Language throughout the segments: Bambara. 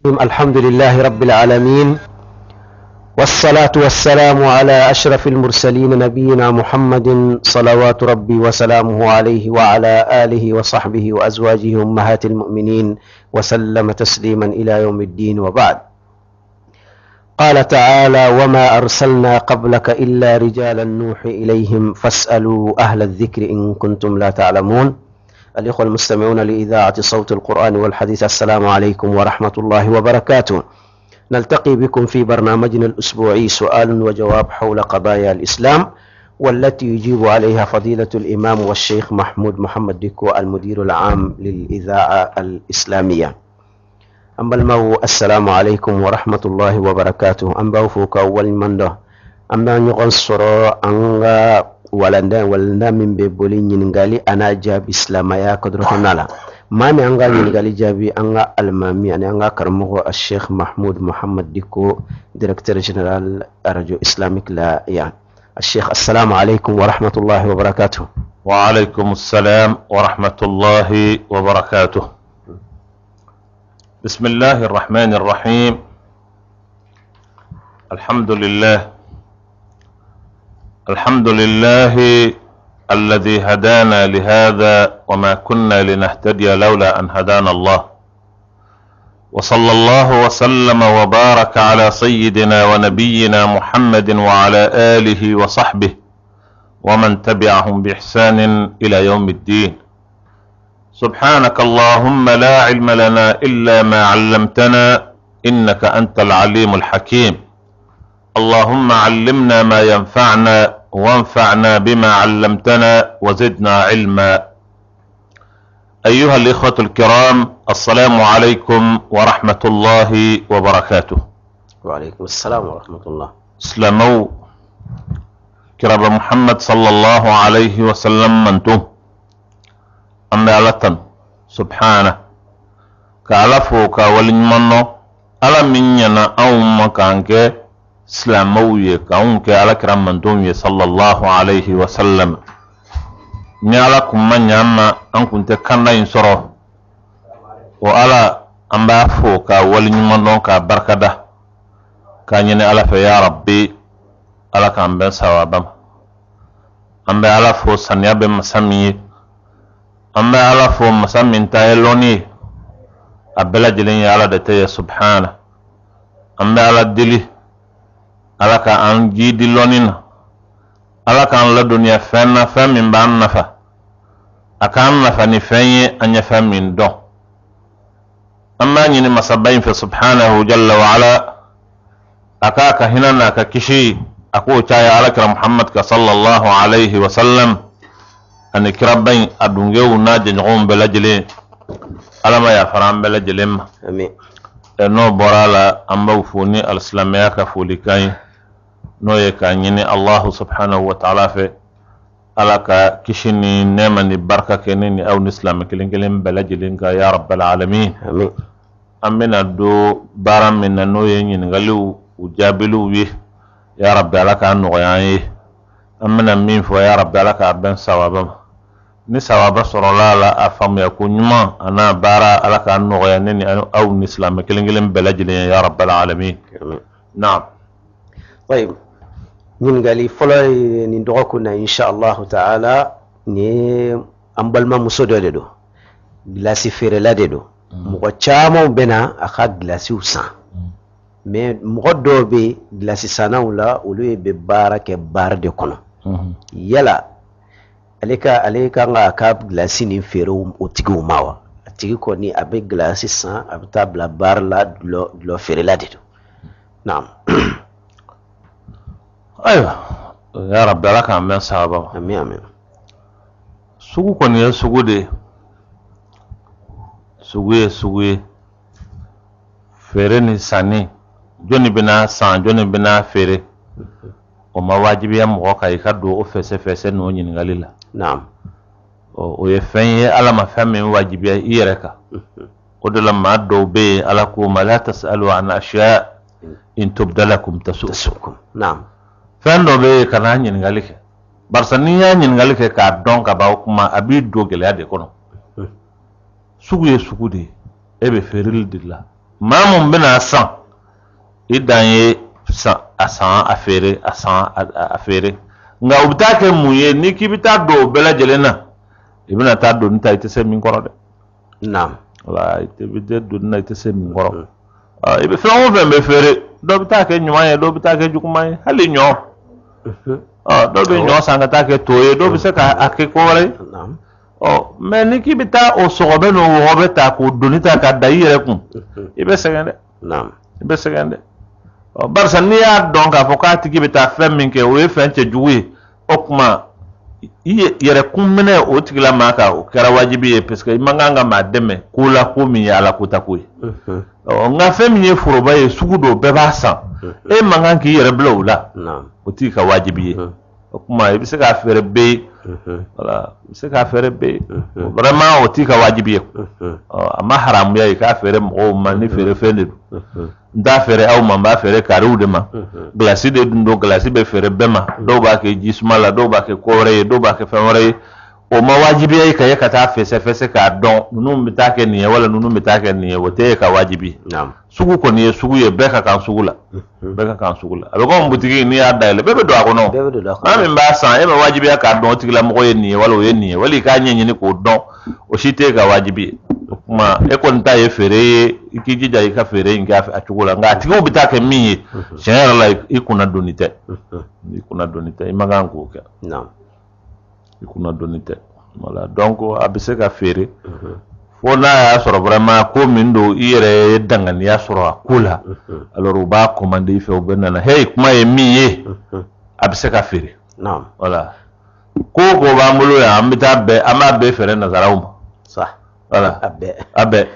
الحمد لله رب العالمين، والصلاة والسلام على أشرف المرسلين نبينا محمد صلوات ربي وسلامه عليه وعلى آله وصحبه وأزواجه أمهات المؤمنين وسلم تسليما إلى يوم الدين. وبعد، قال تعالى: وما أرسلنا قبلك إلا رجالا نوحي إليهم فاسألوا أهل الذكر إن كنتم لا تعلمون. الإخوة المستمعون لإذاعة صوت القرآن والحديث، السلام عليكم ورحمة الله وبركاته. نلتقي بكم في برنامجنا الأسبوعي سؤال وجواب حول قضايا الإسلام، والتي يجيب عليها فضيلة الإمام والشيخ محمد ديكو المدير العام للإذاعة الإسلامية. أما المو السلام عليكم ورحمة الله وبركاته. أما فوق أول من ده أما نغنصر أنغا walanda min be boli nyingali ana jabi islamaya kadroto nala mani anga nyingali jabi anga almami ani anga karmo al-Sheikh Mahmoud Muhammad Diko, directeur général radio islamique la ya. الشيخ السلام عليكم ورحمة الله وبركاته. وعليكم السلام ورحمة الله وبركاته. بسم الله الرحمن الرحيم. الحمد لله الذي هدانا لهذا وما كنا لنهتدي لولا أن هدانا الله، وصلى الله وسلم وبارك على سيدنا ونبينا محمد وعلى آله وصحبه ومن تبعهم بإحسان إلى يوم الدين. سبحانك اللهم لا علم لنا إلا ما علمتنا إنك أنت العليم الحكيم. اللهم علمنا ما ينفعنا وانفعنا بما علمتنا وزدنا علما. أيها الإخوة الكرام، السلام عليكم ورحمة الله وبركاته. وعليكم السلام ورحمة الله. اسلموا كرب محمد صلى الله عليه وسلم منتم أما ألتن سبحانه كالفو كاولين منو ألا من ينا أو مكانك سلاموية كأنك على كرام منتومية صلى الله عليه وسلم. نيالكم من ياما أنكم تكنا ينصره وعلى أنبافو كاولين منو كبركة كان يني على يا ربي على كان بن سوابم أنبا على فو سنياب مسامي أنبا على فو مسامي تايلوني أبلا جلين على دتي سبحانه أنبا على دلي ala ka an jidi lonina, ala ka an la dunya fenna fen min ba nafa akan nafa ni fenye anya fen min don. Amma nyini masabayin fa subhanahu jalla wa ala aka ka hinana ka kishi ako chaya ala kira Muhammad ka sallallahu alayhi wa sallam an kirabbain adunge una jengon belajele alama ya faram belajele ma amin no borala amba funi al-islamiyya ka fuli kai no ye ka nyini Allah subhanahu wa ta'ala fe alaka kishini nema ni barka kenini au islam kelin balajilin ka ya rabbal alamin amin. amina do baram min no ye nyini galu ujabilu wi ya rabbi alaka no yayi amina min fo ya rabbi alaka ben sawabam ni sawaba sorolala afam ya kunyuma ana bara alaka no yanini au islam kelin balajilin ya rabbal alamin. نعم. طيب، ñin gali folo ni ndoku na insha Allah ta'ala ni ambalma musodole do glasi fere la de do mo chamo bena aka glasi usan mais mo do be glasi sana wala ulu be barake bar de kono yala alika nga ka glasi ni fere o tigi mawa tigi ko ni abe glasi san abta bla bar la do fere la de do. نعم. أيوة يا رب لك من صحابه. أمين أمين. سوق كوني سوق دي سوق فرني ساني جوني بنا سان جوني بنا فري وما واجب يا موقع يكادو فس نوني نغاليلا. نعم. ويفني على ما فهم واجب يركا ودل ما دو بي على كوما لا تسألوا عن أشياء إن تبدلكم تسؤكم. نعم. فندو بي كنا نينغاليك برسانيا نينغاليك كا دون كا باوكما ابي دوغل يادي كونو سوغي سوغودي ebe feril dilla mamun bina san idan ye asan afere asan afere nga ubita ke muye ni kibita do bela jelena ibina ta do nta ite se min koro de naam wala ite bide do na ite se min koro ibe fe on be fere do bita ke nyuma ye do bita ke jukuma ye hali nyo do be nyo sanga ta ke toye do be se ka ake kore naam mais ni kibita o sogobe no wobe ta ko donita ka dayire kun ibe segende naam ibe segende barsa ni ya don ka foka tigi bita fem min ke o e fen che juwe okuma yere kummene o tigila maka o kara wajibi e parce que manganga ma deme kula ko mi ya la kuta ko nga fem ye furoba ye sugudo be ba san e mangan ki yere blowla naam o ti ka wajibi okuma e bi se ka fere be voilà se ka fere be vraiment o ti ka wajibi amma haram ya ka fere mo mani fere fere nda fere aw mamba fere karu de ma glasi de dundo glasi be fere bema do ba ke jismala do ba ke kore do ba ke famore o ma wajibi ay ka yakata fese ka don nunu mitake ni wala nunu mitake ni wote ka wajibi naam sugu ko ni sugu ye beka kan sugula beka kan sugula abe ko mbutigi ni adda le bebe do akono bebe do ami mba san e ma wajibi ka don tigila mo ye ni wala o ye ni wali ka nyenyi ni ko don o shite ka wajibi kuma e ko nta ye fere ikiji ja ka fere inga a chugula nga tigo bitake mi general like ikuna donite imagango ka naam ikuna donite wala donc abise ka fere fona ya soro vraiment ko min do ire dangani ya soro akula alors ba commander fe obenna na hey kuma ye mi abise ka fere naam wala ko ba mulo ya ambita be ama be fere na zarauma صح voilà abe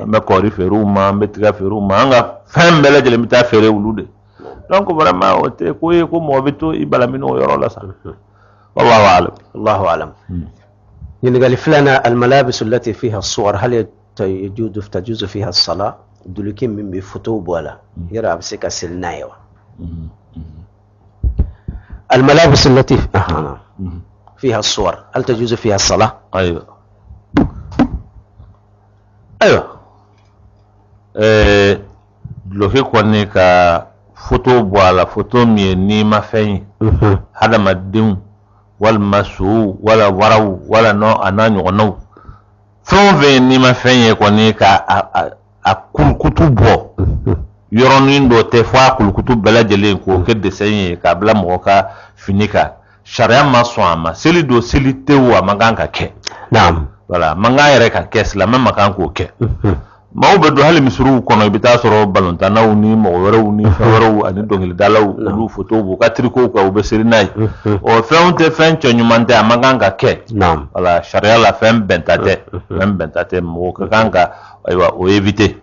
me kori feruma me tiga feruma anga fembele jele mita fere wulude donc vraiment o te ko ye ko mo beto ibala mino yoro la sa والله اعلم يعني فلنا الملابس التي فيها الصور هل تجوز فيها الصلاه دلكين من بفتوب ولا يرى بسكا سلنايو الملابس التي فيها الصور هل تجوز فيها الصلاه ايوه loke kwanne ka photo boala photo mi ni ma fen hada madin wal masu wala waraw wala no ananyo no fon ve ni ma fen kwanne ka a kulkutu bo yoron ndo te fa kulkutu bela jele ko ke dessin ka bla mo ka finika sharia ma swama seli do seli tewa maganga ke naam wala mangayere ka kes la même kan ko ke mawbe do hali misru kono bita soro balonta nawni mo waraw fawraw ani dongil dalaw lu photo bu ka triko ko be serinay o feunte fencho nyumante amaganga ke naam wala sharia la fem bentate mo ka kanga aywa o éviter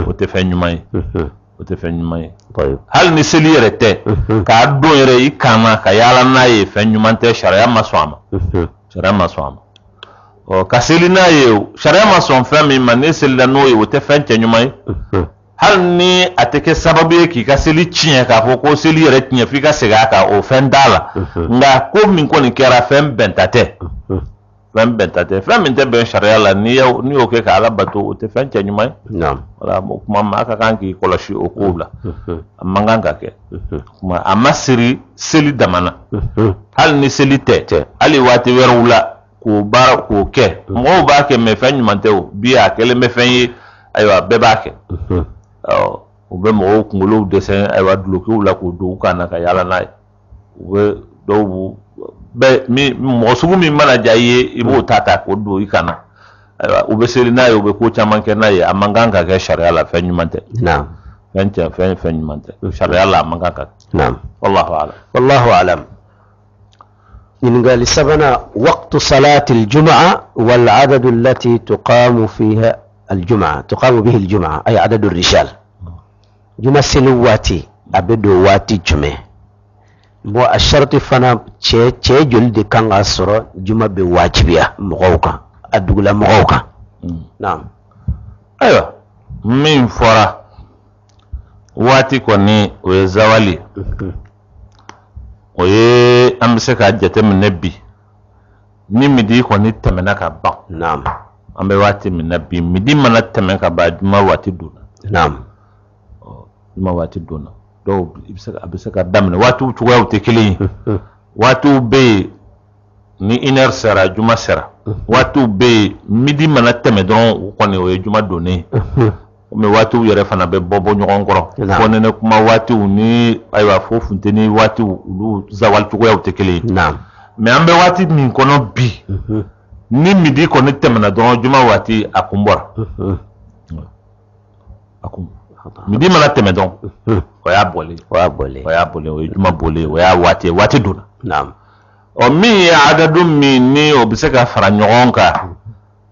o te fenyumay hal ni selire te ka do yere ikama ka yala nayi fenyumante sharia maswama o kaselina ye sharia ma son fami mané selila no ye wote fenche nyumai hal ni ateke sababu ye ki kaseli chien ka foko seli yere chien fi ka sega ka o fendala nga ko min ko ni kera fem bentate fem inte ben sharia la ni o ke ka ala bato o te fenche nyumai naam wala mo mama ka kan ki kolashi o kubla amanganga ke kuma amasiri seli damana hal ni seli te ali wati werula ko bar ko ke mo ba ke me fen manteo biya kele me fen aywa be ba ke o be mo ko ngolo dessin aywa dloku la ko do kana ka yala nay we do be mi mo sugu mi mana jaye ibo tata ko do ikana aywa o be seri nay o be ko chaman ke nay amanganga ke sharia la fen mante naam fen mante sharia la amanganga naam wallahu a'lam قال سبنا وقت صلاة الجمعة والعدد التي تقام به الجمعة أي عدد الرجال جمع سلواتي أبدو واتي جمع بو الشرط فنا تشي جلد كان أسر جمع بواجبية مغوكا أدولا مغوكا نعم أيوة من فرا واتي كوني وزوالي oye amse ka jate min nabi ni midi ko ni temena ka ba naam ambe wati min nabi midi mana temen ka ba juma wati duna naam juma waati donna dɔw a bɛ se ka daminɛ waatiw cogoyaw tɛ kelen ye waatiw bɛ yen ni 1 heure sera juma sera waatiw bɛ yen midi mana tɛmɛ dɔrɔn o kɔni o ye juma donnen mais waatiw yɛrɛ fana bɛ bɔ ɲɔgɔn kɔrɔ fɔ nɛnɛ kuma waatiw ni ayiwa fo funteni waatiw olu zawal cogoyaw tɛ kelen ye mais an bɛ waati min kɔnɔ bi ni midi kɔni tɛmɛna dɔrɔn juma waati a kun bɔra midi mana tɛmɛ dɔrɔn o y'a bɔlen o ye juma bɔlen o y'a waati donna ɔ min ye adadu min ni o bɛ se ka fara ɲɔgɔn kan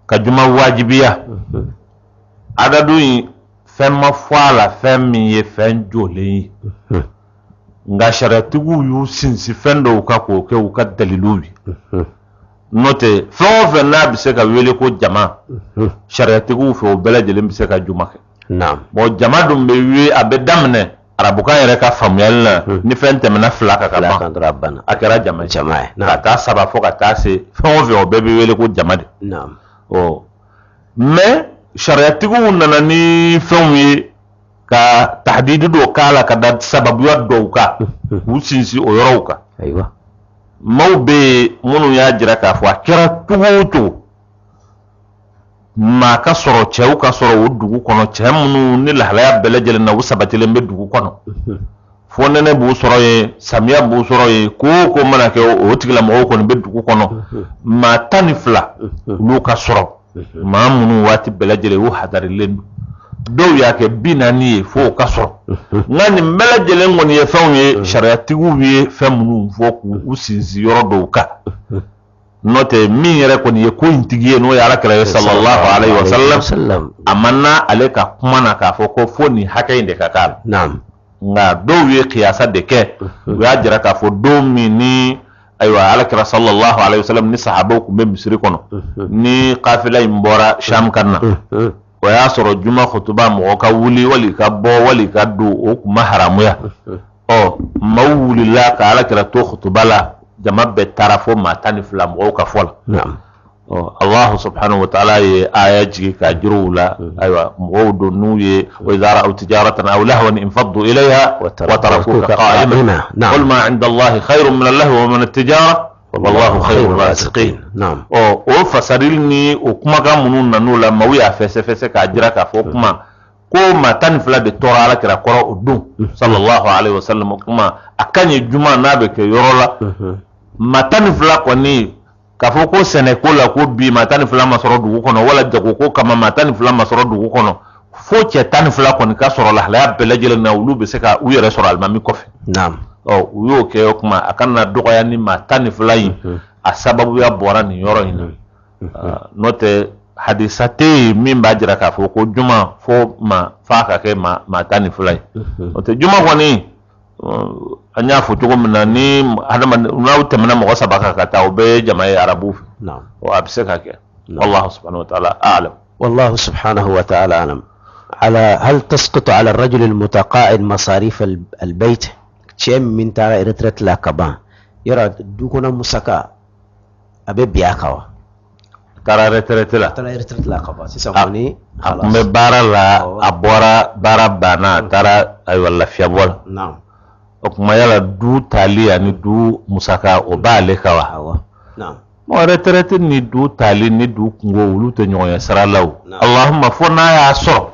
ka juma wajibiya adadu in fɛn ma fɔ a la fɛn min ye fɛn jɔlen ye nka sariyatigiw y'u sinsin fɛn dɔw kan k'o kɛ u ka daliluw ye n'o tɛ fɛn o fɛn n'a bɛ se ka wele ko jama sariyatigiw fɛ o bɛɛ lajɛlen bɛ se ka juma kɛ bon jama dun bɛ wele a bɛ daminɛ arabukan yɛrɛ ka faamuyali la ni fɛn tɛmɛna 2 kan ka ban a kɛra jama ye ka taa 3 fo ka taa se fɛn o fɛn o bɛɛ bɛ wele ko jama de mais sariyatigiw nana ni fɛnw ye ka tahdidi dɔw k'a la ka da sababuya dɔw kan k'u sinsin o yɔrɔw kan maaw bɛ yen minnu y'a jira k'a fɔ a kɛra cogo o cogo maa ka sɔrɔ cɛw ka sɔrɔ o dugu kɔnɔ cɛ minnu ni lahalaya bɛɛ lajɛlen na u sabatilen bɛ dugu kɔnɔ fo nɛnɛ b'u sɔrɔ yen samiya b'u sɔrɔ yen ko o ko mana kɛ o tigilamɔgɔw kɔni bɛ dugu kɔnɔ maa 12 olu ka sɔrɔ maa minnu waati bɛɛ lajɛlen u hadarilen don dɔw y'a kɛ 40 ye fo o ka sɔrɔ nka nin bɛɛ lajɛlen kɔni ye fɛnw ye sariyatigiw ye fɛn minnu fɔ k'u sinsin yɔrɔ dɔw kan n'o tɛ min yɛrɛ kɔni ye ko in tigi ye n'o ye alakira ye sallallahu alaihi wasallam a ma na ale ka kuma na k'a fɔ ko fo nin hakɛ in de ka k'a la nka dɔw ye kiyasa de kɛ u y'a jira k'a fɔ don min ni ayiwa alakira sallallahu alaihi wasallam ni sahabaw tun bɛ misiri kɔnɔ ni kafila in bɔra sham kan na o y'a sɔrɔ juma khutuba mɔgɔ ka wuli wali ka bɔ wali ka don o tun ma haramuya maaw wulila ka alakira to khutuba la jama bɛɛ taara fo maa 12 mɔgɔw ka fɔ la Allah subhanahu wa ta'ala ye aya jigi ka jiru la ayiwa mɔgɔw don n'u ye wa idha ra'aw tijaratan aw lahwan infaddu ilayha wa tarakuka qa'iman qul ma 'inda Allah khayrun min al-lahwi wa min at-tijara wallahu khayrur raziqin o fasaril ni o kumakan minnu nan'u la maaw y'a fɛsɛfɛsɛ k'a jira k'a fɔ kuma ko maa 12 de tɔɔra alakira kɔrɔ o don sallallahu alaihi wasallam o kuma a ka ɲi juma n'a bɛ kɛ yɔrɔ la maa 12 kɔni k'a fɔ ko sɛnɛko la ko bi maa 12 ma sɔrɔ dugu kɔnɔ wala jagoko kama maa 12 ma sɔrɔ dugu kɔnɔ fo cɛ 12 kɔni ka sɔrɔ lahalaya bɛɛ lajɛlen na olu bɛ se ka u yɛrɛ sɔrɔ alimami kɔfɛ u y'o kɛ o kuma a kana dɔgɔya ni maa 12 in a sababuya bɔra nin yɔrɔ in na n'o tɛ hadisa tɛ yen min b'a jira k'a fɔ ko juma fo f'a ka kɛ maa 12 ye n'o tɛ juma kɔni an y'a fɔ cogo min na ni n'aw tɛmɛna mɔgɔ 3 kan ka taa o bɛɛ ye jama ye arabu fɛ a bɛ se ka kɛ wallahu subhanahu wa ta'ala a'lam والله سبحانه وتعالى أعلم على هل تسقط على الرجل المتقاعد مصاريف البيت شيء من ترى رترت لا كبان يرى دوكنا مسكا أبي بياكوا ترى رترت لا كبان سيسموني خلاص مبارا لا أبورا بارا بانا ترى أي والله في أبول نعم okuma yala du tali ani du musaka o b'ale ka wa mɔgɔ retraite ni du tali ni du kungo olu tɛ ɲɔgɔn ye sira la o Allahumma fo n'a y'a sɔrɔ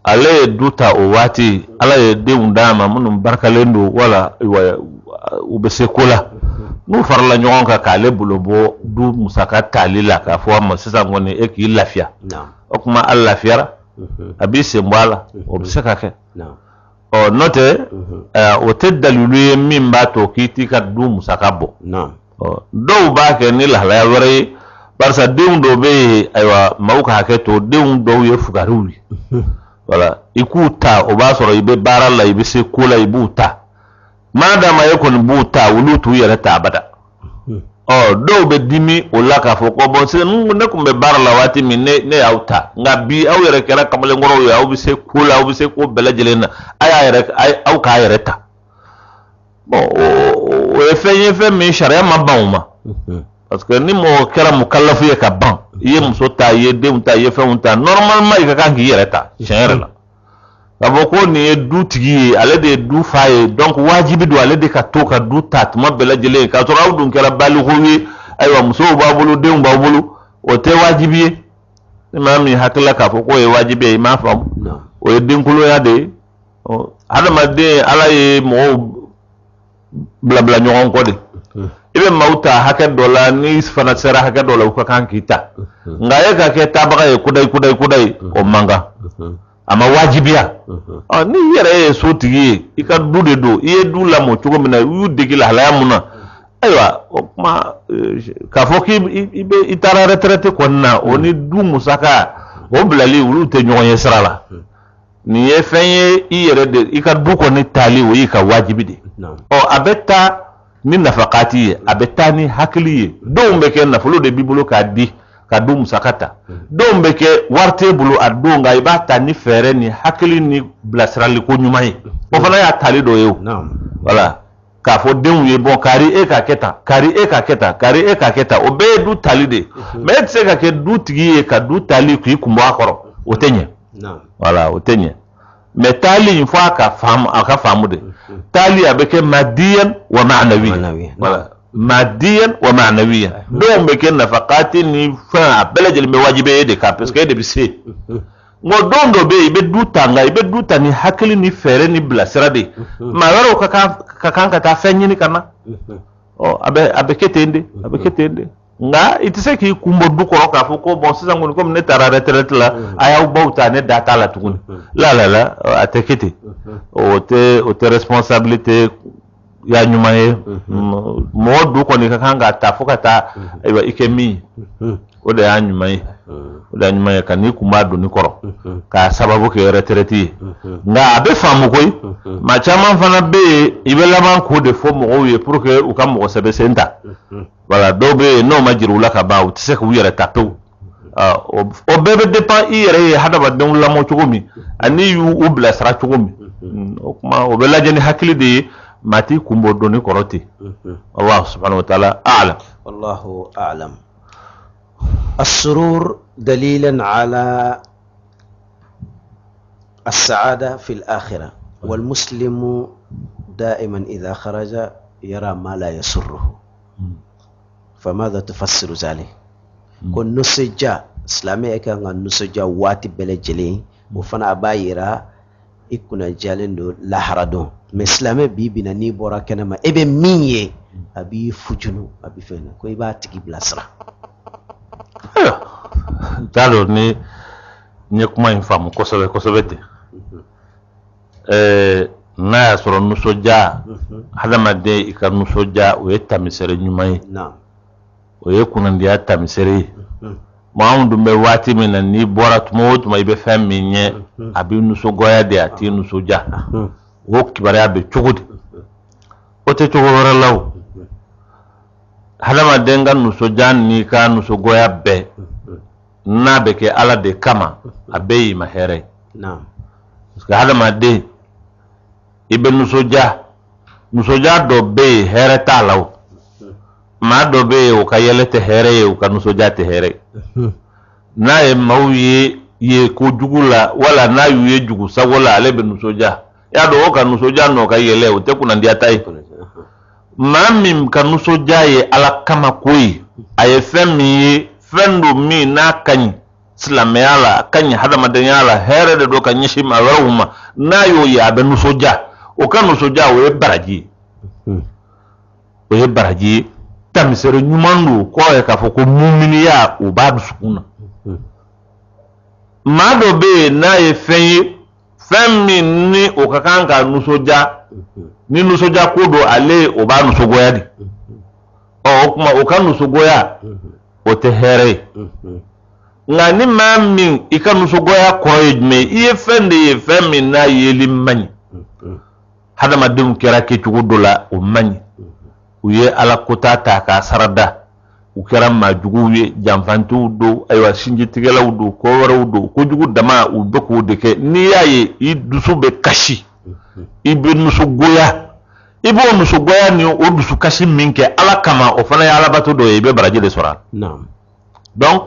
ale ye du ta o waati ala ye denw d'a ma minnu barikalen don wala u bɛ se ko la n'u farala ɲɔgɔn kan k'ale bolo bɔ du musaka tali la k'a fɔ a ma sisan kɔni e k'i lafiya o kuma a lafiyara a b'i sen bɔ a la o bɛ se ka kɛ n'o tɛ o tɛ dalilu ye min b'a to k'i t'i ka du musaka bɔ dɔw b'a kɛ ni lahalaya wɛrɛ ye barisa denw dɔw bɛ yen ayiwa maaw ka hakɛ to denw dɔw ye fugariw ye wala i k'u ta o b'a sɔrɔ i bɛ baara la i bɛ se ko la i b'u ta maa dama e kɔni b'u ta olu t'u yɛrɛ ta abada dɔw bɛ dimi o la k'a fɔ ko bon sisan ne tun bɛ baara la waati min ne y'aw ta nka bi aw yɛrɛ kɛra kamalenkɔrɔw ye aw bɛ se ko la aw bɛ se ko bɛɛ lajɛlen na aw k'a yɛrɛ ta bon o ye fɛn ye fɛn min sariya ma ban o ma parce que ni mo kera mukallafu ye ka ban iye muso ta ye dem ta ye fɛnw ta normalement i ka kan k'i yɛrɛ ta tiɲɛ yɛrɛ la ka fɔ ko nin ye du tigi ye ale de ye du fa ye donc wajibi don ale de ka to ka du ta tuma bɛɛ lajɛlen k'a sɔrɔ aw dun kɛra baliku ye ayiwa musow b'a bolo denw b'aw bolo o tɛ wajibi ye ni maa min hakilila k'a fɔ k'o ye wajibi ye i m'a faamu o ye denkoloya de ye adamaden ala ye mɔgɔw bilabila ɲɔgɔn kɔ de i bɛ maaw ta hakɛ dɔ la ni fana sera hakɛ dɔ la u ka kan k'i ta nka e ka kɛ tabaga ye kudayi o man kan a ma wajibiya ni i yɛrɛ ye sotigi ye i ka du de don i ye du lamɔ cogo min na i y'u dege lahalaya mun na ayiwa o kuma k'a fɔ k'i taara retraite kɔni na o ni du musaka o bilali olu tɛ ɲɔgɔn ye sira la nin ye fɛn ye i yɛrɛ de i ka du kɔni tali o y'i ka wajibi de a bɛ taa ni nafakati ye a bɛ taa ni hakili ye denw bɛ kɛ nafolo de b'i bolo k'a di ka du musaka ta denw bɛ kɛ wari t'e bolo a don nka i b'a ta ni fɛɛrɛ ni hakili ni bilasiraliko ɲuman ye o fana y'a tali dɔ ye o voilà k'a fɔ denw ye bon kari e ka kɛ tan kari e ka kɛ tan kari e ka kɛ tan o bɛɛ ye du tali de mais e tɛ se ka kɛ du tigi ye ka du tali k'i kun bɔ a kɔrɔ o tɛ ɲɛ voilà o tɛ ɲɛ mais taali in fɔ a ka faamu de taali a bɛ kɛ madiyan wa ma'nawiyan voilà madiyan wa ma'nawiyan dɔw bɛ kɛ nafakati ni fɛn a bɛɛ lajɛlen bɛ wajibi e de kan parce que e de bɛ se nka don dɔ bɛ yen i bɛ du ta nka i bɛ du ta ni hakili ni fɛɛrɛ ni bilasira de maa wɛrɛw ka kan ka taa fɛn ɲini ka na a bɛ kɛ ten de a bɛ kɛ ten de nka i tɛ se k'i kun bɔ du kɔrɔ k'a fɔ ko bon sisan kɔni komi ne taara retraite la a y'aw baw ta ne da t'a la tuguni la a tɛ kɛ ten o tɛ responsabilité ya ɲuman ye mɔgɔ du kɔni ka kan k'a ta fo ka taa ayiwa i kɛ min ye o de y'a ɲuman ye o de y'a ɲuman ye ka n'i kun b'a donni kɔrɔ k'a sababu kɛ retraite ye nka a bɛ faamu koyi maa caman fana bɛ yen i bɛ laban k'o de fɔ mɔgɔw ye pour que u ka mɔgɔ sɛbɛn sen ta voilà dɔw bɛ yen n'o ma jira u la ka ban u tɛ se k'u yɛrɛ ta pewu o bɛɛ bɛ dépend i yɛrɛ ye hadamadenw lamɔ cogo min ani y'u bilasira cogo min o kuma o bɛ lajɛ ni hakili de ye maa t'i kun bɔ donni kɔrɔ ten Allah subhanahu wa ta'ala a'lam wallahu a'lam. السرور دليلا على السعادة في الآخرة والمسلم دائما إذا خرج يرى ما لا يسره فماذا تفسر ذلك؟ كن نسجا إسلامي كان نسجا واتي بلجلين وفنا أبايرا يكون جالين دو لاحردون مسلامي بيبنا نيبورا كنما إبه ميني أبي فجنو أبي فينا كوي باتي بلاسرا talo ni kuma in faamu kosɛbɛ ten n'a y'a sɔrɔ nisɔndiya hadamaden i ka nisɔndiya o ye tamisɛrɛ ɲuman ye o ye kunnadiya tamisɛrɛ ye anw dun bɛ waati min na n'i bɔra tuma o tuma i bɛ fɛn min ɲɛ a bɛ nisɔngoya de a t'i nisɔndiya o kibaruya bɛ cogo di o tɛ cogo wɛrɛ la o hadamaden ka nisɔndiya n'i ka nisɔngoya bɛɛ n'a bɛ kɛ ala de kama a bɛɛ y'i ma hɛrɛ ye parce que hadamaden i bɛ nisɔndiya dɔ bɛ yen hɛrɛ t'a la o maa dɔ bɛ yen o ka yɛlɛ tɛ hɛrɛ ye o ka nisɔndiya tɛ hɛrɛ ye n'a ye maaw ye kojugu la wala n'a y'u ye jugu sago la ale bɛ nisɔndiya y'a dɔn o ka nisɔndiya n'o ka yɛlɛ o tɛ kunnadiya ta ye maa min ka nisɔndiya ye ala kama ko ye a ye fɛn min ye fɛn do min n'a ka ɲi silamɛya la a ka ɲi hadamadenya la hɛrɛ de do ka ɲɛsin maa wɛrɛw ma n'a y'o ye a bɛ nisɔndiya o ka nisɔndiya o ye baraji ye tamisɛrɛ ɲuman do kɔrɔ ye k'a fɔ ko muminiya o b'a dusukun na maa dɔ bɛ yen n'a ye fɛn ye fɛn min ni o ka kan ka nisɔndiya ni nisɔndiya ko do ale o b'a nisɔngoya de o kuma o ka nisɔngoya o tɛ hɛrɛ ye nka ni maa min i ka nisɔngoya kɔrɔ ye jumɛn i ye fɛn de ye fɛn min n'a yeli man ɲi hadamadenw kɛra kɛcogo dɔ la o man ɲi u ye ala kota ta k'a sarada u kɛra maajuguw ye janfantiw do ayiwa sinjitigɛlaw do ko wɛrɛw do kojugu dama u bɛ k'o de kɛ n'i y'a ye i dusu bɛ kasi i bɛ nisɔngoya ibo nusu goya ni o dusu kasi min kɛ ala kama o fana ye alabato dɔ ye i bɛ baraji de sɔrɔ naam donc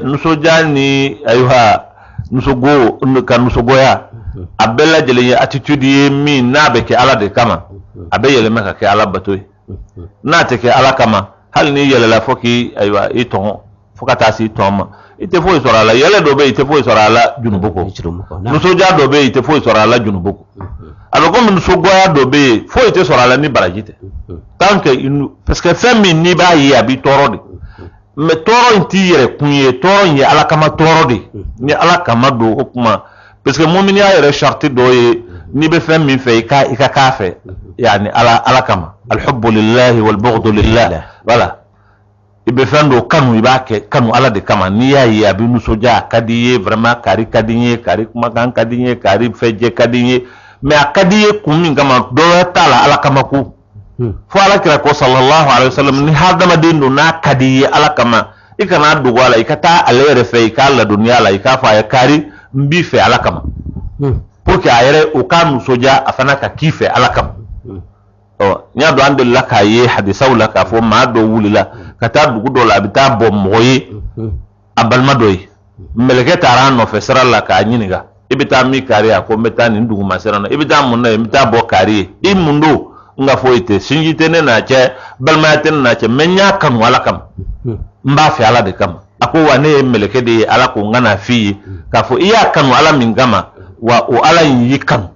nusoja ni ayuha nusogo ka nusogoya a bɛɛ lajɛlen ye attitude ye min n'a bɛ kɛ ala de kama a bɛ yɛlɛma ka kɛ alabato ye n'a tɛ kɛ ala kama hali ni yɛlɛla fo k'i ayuha i tɔn fo ka taa se i tɔn ma i tɛ foyi sɔrɔ a la yɛlɛ dɔ bɛ yen i tɛ foyi sɔrɔ a la junubu kɔ nusoja dɔ bɛ yen i tɛ foyi sɔrɔ a la junubu kɔ a bɛ komi nusogoya dɔ bɛ yen foyi tɛ sɔrɔ a la ni baraji tɛ tant que parce que fɛn min n'i b'a ye a b'i tɔɔrɔ de mais tɔɔrɔ in t'i yɛrɛ kun ye tɔɔrɔ in ye ala kama tɔɔrɔ de ni ala kama don o kuma parce que muminiya yɛrɛ charte dɔ ye n'i bɛ fɛn min fɛ i ka k'a fɛ yani ala kama alhubbu lillahi wal bughdu lillah voilà i bɛ fɛn dɔ kanu i b'a kɛ kanu ala de kama n'i y'a ye a bɛ nisɔndiya a ka di ye vraiment kari ka di n ye kari kumakan ka di n ye kari fɛnjɛ ka di n ye mais a ka di ye kun min kama dɔ wɛrɛ t'a la ala kama ko fo ala kira ko sallallahu alaihi wasallam ni hadamaden don n'a ka di ye ala kama i kana dogo a la i ka taa ale yɛrɛ fɛ i k'a ladɔnniya la i k'a fɔ a ye kari n b'i fɛ ala kama pour que a yɛrɛ o k'a nisɔndiya a fana ka k'i fɛ ala kama n y'a dɔn an delila k'a ye hadisaw la k'a fɔ maa dɔ wulila ka taa dugu dɔ la a bɛ taa bɔ mɔgɔ ye a balima dɔ ye mɛlɛkɛ taara a nɔfɛ sira la k'a ɲininka i bɛ taa min kari a ko n bɛ taa nin dugu masira la i bɛ taa mun na ye n bɛ taa bɔ kari ye i mun don n ka foyi tɛ sinji tɛ ne n'a cɛ balimaya tɛ ne n'a cɛ mɛ n y'a kanu ala kama n b'a fɛ ala de kama a ko wa ne ye mɛlɛkɛ de ye ala ko n kana f'i ye k'a fɔ i y'a kanu ala min kama wa o ala in y'i kanu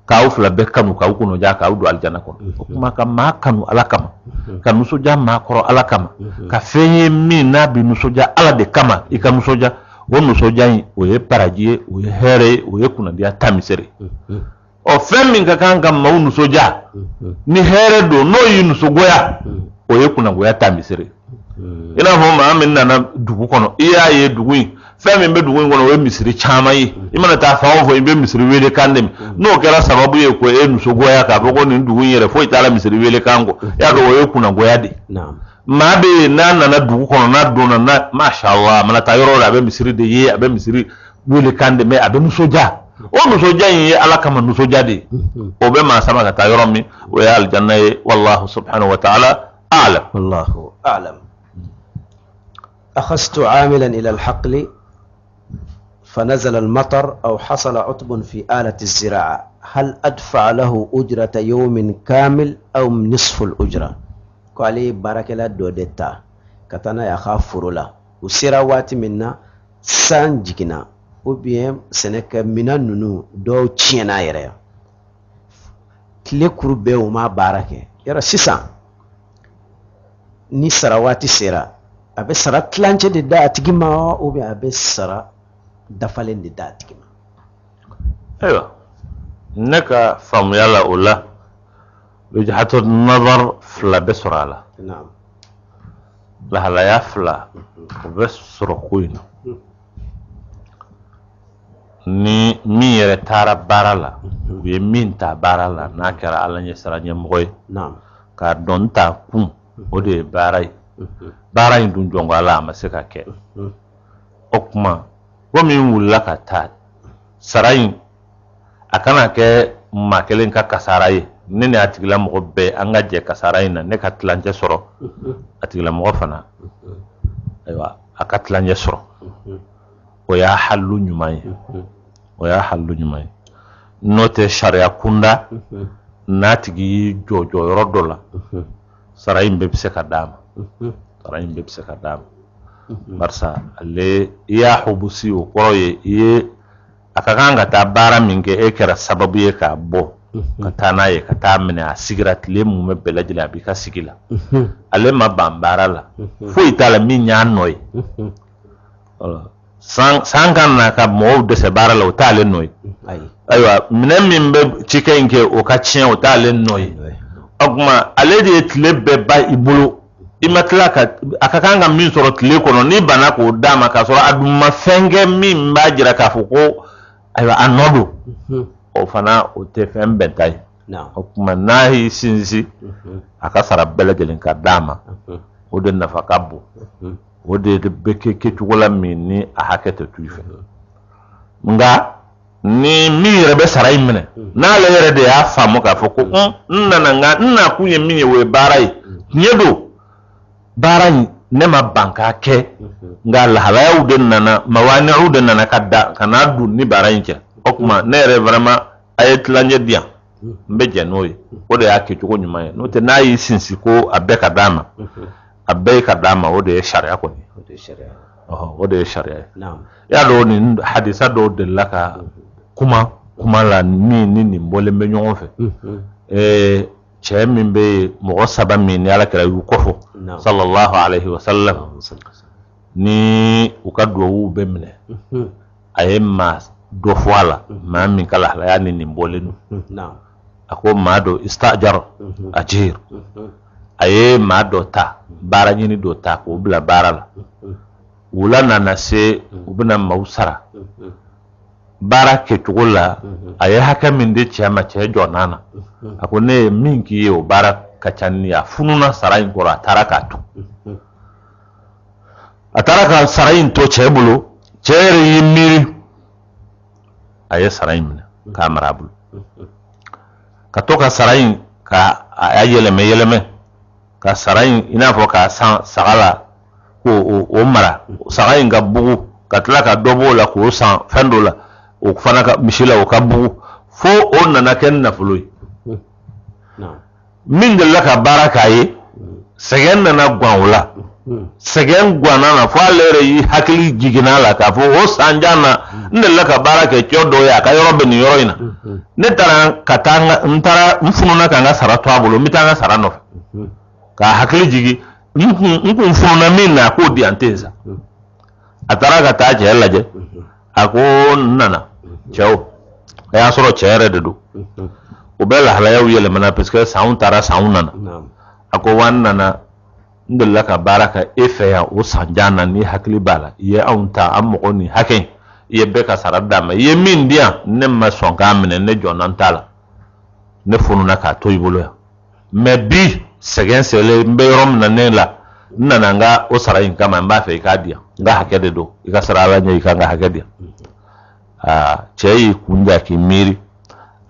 k'aw fila bɛɛ kanu k'aw kɔnɔja k'aw don alijana kɔnɔ o kuma ka maa kanu ala kama ka nisɔndiya maa kɔrɔ ala kama ka fɛn ye min n'a bɛ nisɔndiya ala de kama i ka nisɔndiya o nisɔndiya in o ye baraji ye o ye hɛrɛ ye o ye kunnadiya taamisere ɔ fɛn min ka kan ka maaw nisɔndiya ni hɛrɛ don n'o y'i nisɔngoya o ye kunnagoya taamisere i n'a fɔ maa min nana dugu kɔnɔ i y'a ye dugu in fɛn min bɛ dugu in kɔnɔ o ye misiri caman ye i mana taa fan o fan i bɛ misiri wele kan dɛmɛ n'o kɛra sababu ye ko e nisɔngoya k'a fɔ ko nin dugu in yɛrɛ foyi t'a la misiri wele kan kɔ i y'a dɔn o ye kunnagoya de maa bɛ yen n'a nana dugu kɔnɔ n'a donna n'a masha Allah a mana taa yɔrɔ la a bɛ misiri de ye a bɛ misiri wele kan dɛmɛ a bɛ nisɔndiya o nisɔndiya in ye ala kama nisɔndiya de ye o bɛ maa sama ka taa yɔrɔ min o ye alijanna ye wallahu subhanahu wa ta'ala a'lam. wallahu a'lam. أخذت عاملا إلى الحقل فنزل المطر أو حصل عطب في آلة الزراعة هل أدفع له أجرة يوم كامل أو نصف الأجرة؟ قال لي بارك الله دودتا كتانا يخاف فرولا وسيراوات منا سانجكنا وبيم سنك منا نونو دو تشينا يريا تلي كربه وما بارك يرى سيسان ni sarawati sera a bɛ sara tilancɛ de da a tigi ma ou bien a bɛ sara dafalen de da a tigi ma. ayiwa ne ka faamuya la o la wajhatu nazar fila bɛ sɔrɔ a la lahalaya fila o bɛ sɔrɔ ko in na ni min yɛrɛ taara baara la u ye min ta baara la n'a kɛra ala ɲɛ sara ɲɛmɔgɔ ye k'a dɔn ta kun o de ye baara ye baara in dun jɔnko ala a ma se ka kɛ o kuma ko min wulila ka taa sara in a kana kɛ maa kelen ka kasara ye ne ni a tigilamɔgɔ bɛɛ an ka jɛ kasara in na ne ka tilancɛ sɔrɔ a tigilamɔgɔ fana ayiwa a ka tilancɛ sɔrɔ o y'a halilu ɲuman ye o y'a halilu ɲuman ye n'o tɛ sariya kunda n'a tigi y'i jɔ jɔyɔrɔ dɔ la sara in bɛɛ bɛ se ka d'a ma sara in bɛɛ bɛ se ka d'a ma barisa ale i y'a hubusi o kɔrɔ ye i ye a ka kan ka taa baara min kɛ e kɛra sababu ye k'a bɔ ka taa n'a ye ka taa minɛ a sigira tile mun bɛ bɛɛ lajɛlen a b'i ka sigi la ale ma ban baara la foyi t'a la min y'a nɔ ye san ka na ka mɔgɔw dɛsɛ baara la o t'ale nɔ ye ayiwa minɛn min bɛ cikɛ in kɛ o ka tiɲɛ o t'ale nɔ ye o kuma ale de ye tile bɛɛ ba i bolo i ma tila ka a ka kan ka min sɔrɔ tile kɔnɔ n'i banna k'o d'a ma k'a sɔrɔ a dun ma fɛn kɛ min b'a jira k'a fɔ ko ayiwa a nɔ don o fana o tɛ fɛn bɛɛ ta ye o kuma n'a y'i sinsin a ka sara bɛɛ lajɛlen ka d'a ma o de nafa ka bon o de bɛ kɛ kɛcogo la min ni a hakɛ tɛ to i fɛ nka ni mi rebe sarai mine na le yere de ya famu ka foko nna ku ye mi we barai nyedo barai ne ma banka ke nga la halayu den nana mawani'u den nana kadda kana du ni barai ke okuma ne re vraiment ayet lanye dia mbe jenoy o de yake tuko nyuma no te na yi sinsi ko abeka dama abeka dama o de sharia ko ni o de sharia naam ya do ni hadisa do de laka kuma la ni mbole me ñongo fe che min be mo saba min yala kala yu kofo sallallahu alayhi wa sallam ni ukadwa wu be mine ayema do fwala ma min kala la yani ni mbole nu naam ako ma do istajar ajir aye ma do ta bara ni do ta ko bla barala wula nana se ubna mausara bara ke tugula aye haka min de chama che jonana ako ne min ki yo bara kachanni ya fununa sarayin kora taraka to ataraka sarayin to chebulu chere yimiri aye sarayin ka marabulu katoka sarayin ka ayeleme ka sarayin ina fo ka sagala ko o mara sarayin ga bugu katla ka dobo la ko san fendola o fana ka mishila o ka bugu fo on nana ken na fuloy min de la ka baraka yi segen nana gwanwula segen gwana na fo alere yi hakili jigina la ka fo o sanjana nde la ka baraka kyodo ya ka yorobe ni yoroina ne tara katanga ntara mfununa kanga sarato abulo mitanga sarano ka hakili jigi mfununa min na ko di anteza atara ka ta je laje ako nana ciao ya soro chere de do o bela hala yaw yele mana parce que saun tara saun nana ako wan nana ndella ka baraka efe ya o sanjana ni hakili bala ye aunta amko ni haken ye beka sarada ma ye min dia ne ma sonka mine ne jonan tala ne fununa ka to yibolo ya me bi segen sele mberom na ne la nana nga o sarayin kama mba fe ka dia nga hakede do ika sarala nya ika nga hakede chei kunja kimiri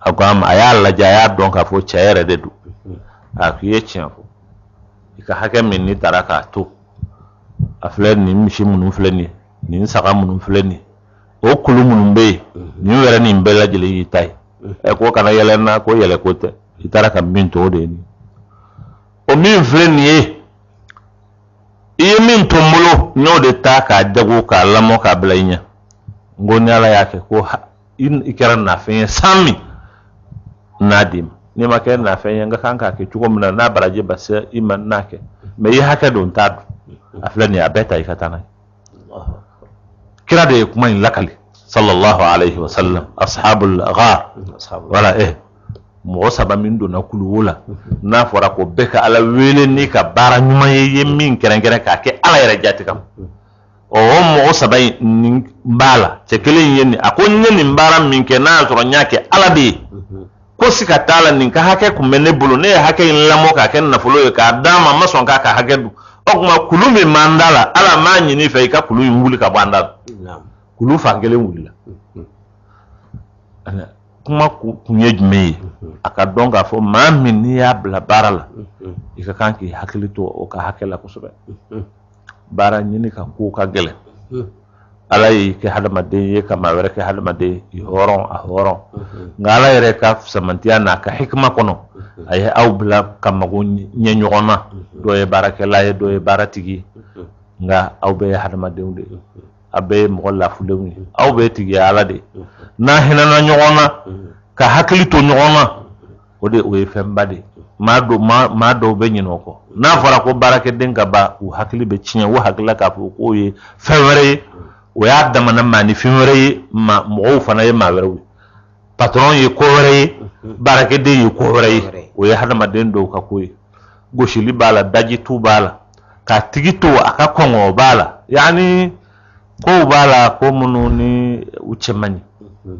akwam ayalla jaya donka fo chere de du akiye chiafo ika hake min ni taraka to aflen ni mishi munun fleni ni saka munun fleni o kulu munun be ni wera ni mbela jele yitai e ko kana yele na ko yele kote itaraka minto de ni o min fleni iye min tomulo nyo de ta ka dago ka lamo ka blainya ngoni ala yake ko ikera na fen sami nadim ni make na fen nga kanka ke tuko mna na baraje basa iman nake me yi haka don tadu aflani abeta ikatana kira de kuma in lakali sallallahu alaihi wasallam ashabul ghar wala mo saba min do na kuluwula na fora ko beka ala wele ni ka bara nyuma ye min keren ka ke ala yere jati kam o mo saba ni mbala chekele yeni akonye ni mbara min ke na toro nyake ala bi ko sika tala nin ka hake ku menne bulu ne hake in lamo ka ken na fulo ka dama mason ka hake du okuma kulumi mandala ala manyi ni fe ka kulu wuli ka bandala kulu fangele wuli la kuma kunye jume aka donga fo mami ni ya bla barala ika kanki hakilito o ka hakela ko sobe bara nyini ka ko ka gele alay ke hadama de ye kama were ke hadama de horon a horon ngala yere ka samantiya na ka hikma kono ay aw bla kama go nyenyona do e barake laye do e baratigi nga aw be hadama de unde abe mo la fulewni aw be tigi ala de na hinana nyona ka hakilito nyona o de o e fembade ma do be nyino ko na fara ko barake denga ba u hakili be chinya wo hakila ka ko ye fewre o ya dama na mani fewre ma mo fana ye ma were patron ye ko were barake de ye ko were o ya hadama den do ka ko ye goshili bala daji tu bala ka tigito aka kongo bala yani ko bala ko mununi uchemani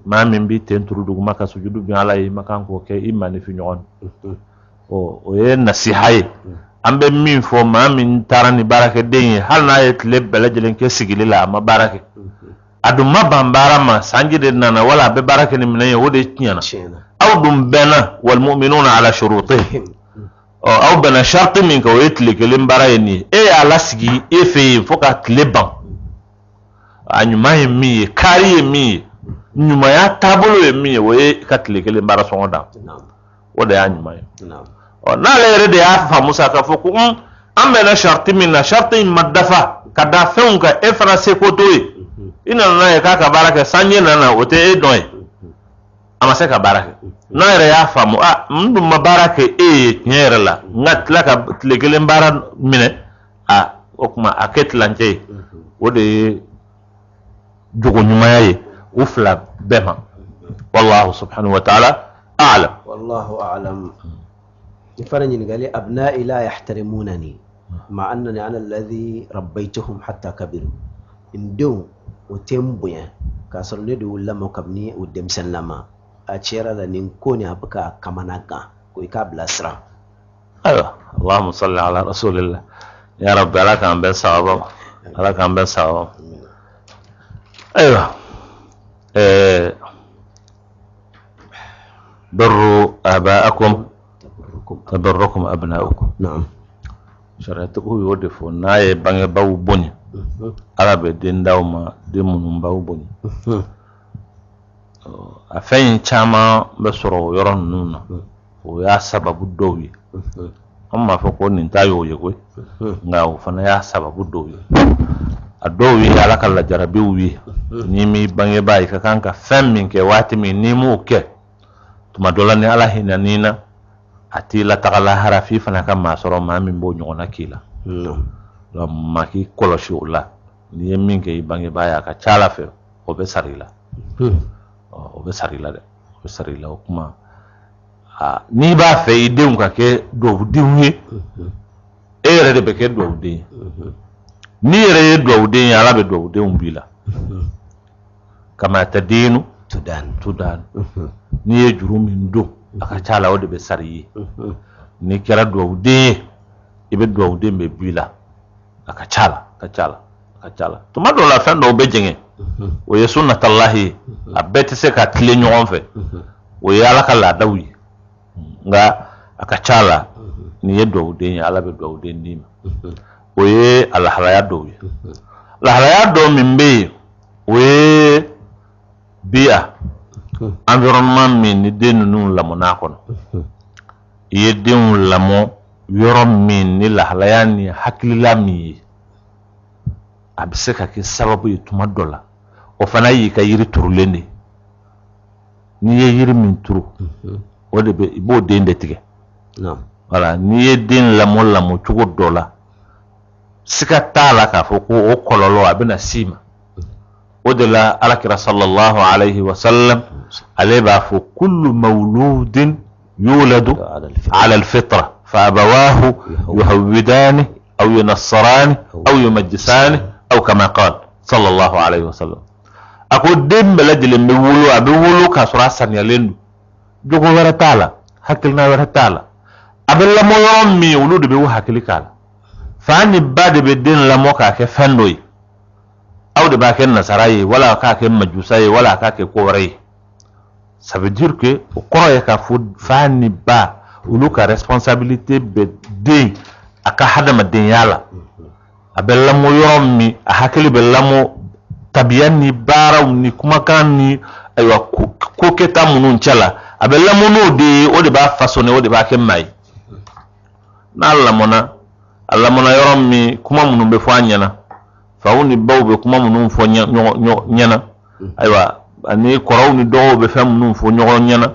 ma min bi tenturu dugu maka sujudu bi ala yi makan ko ke imani fi nyon o ye nasihaye ambe min fo ma min tarani barake denye hal na yet le belajelen ke sigili la ma barake aduma bambara ma sanjide nana wala be baraka ni minay wode tiana aw dum bena wal mu'minuna ala shurutihim aw bena sharti min ko yetli ke limbara ni e ala sigi e fe foka tleban anyuma mi kari mi nyuma ya tabulu mi we katli ke limbara so ngoda wode anyuma na lere de afa musa ka foku amena sharti min na sharti madafa kada feunka e français ko toy ina na ka ka baraka sanye na ote e doy amase ka baraka na re ya famu mdu mabaraka e nyere la ngatla ka tlegele mbara mine okuma aketlanje wode jogo nyuma yayi ufla bema wallahu subhanahu wa ta'ala a'lam wallahu a'lam ifarani ngali abna'i la yahtarimunani ma annani ana alladhi rabbaytuhum hatta kabiru indum utembuya kasar ne da ulama kabni udem sallama a cera da nin ko ne abuka kamanaka ko ka blasra aywa allahumma salli ala rasulillah ya rabbi alaka an ben sawaba aywa بروا آباءكم تبركم أبناؤكم نعم شرعته يودفو ناي بانغ باو بوني arabe den dawma de munum baw boni afen chama be soro yoron nuna o ya sababu dowi amma fa ko nin tayo yego ngaw fana ya sababu dowi adowi ala kala jarabi wi ni mi bange bay ka kanka fem min ke wati mi ni mu ke tuma dolani ala hinanina atila tagala harafi fana ka ma soro ma min bo nyona kila la maki koloshi ula ni min ke bange baya ka chala fe o be sarila o kuma ni ba fe idun ka ke do diwe ere de be ke do de ni ere do de ya la be do de umbila kama tadinu tudan ni e juru min do aka chala o de be sariyi ni kera do de ibe do de be bila aka chala tuma do la fen do be jenge o ye sunnatullahi abeti se ka tile nyon fe o ye ala kala dawi nga aka chala ni ye do de ala be do de ndim o ye ala halaya do wi la halaya do mimbe o ye bia environnement min ni denu nun la monakono ye denu la mo yorom min ni la halaya ni hakilila mi abiseka ke sababu yituma dola o fana yi ka yiri turulende ni ye yiri min turu o de be ibo den de tige wala ni ye den lamo chugo dola sika tala ka fo ko o kololo abina sima o de la alakira sallallahu alayhi wa sallam aleba fo kullu mawludin yuladu ala alfitra fa abawahu yuhawidani aw yunassarani aw yumajjisani aw kama qala sallallahu alayhi wa sallam ako dembe la jele me wulu abe wulu ka sura san ya lendu jogo wara tala hakil na wara tala abe la mo yom mi wulu de be wu hakili kala fani bade be den la mo ka ke fandoy aw de ba ken nasarayi wala ka ke majusayi wala ka ke kore ça veut dire que o koroye ka fu fani ba wulu ka responsabilité be de aka hadama den yala abe la mo yom mi a hakili be la mo tabiyan ni bara ni kuma kan ni aywa ko keta munun chala abella mono de o de ba façonné o de ba ke mai na alla mona yorom mi kuma munun be fanyana fa woni bawbe kuma munun fo nyana aywa ani koraw ni do be fam munun fo nyana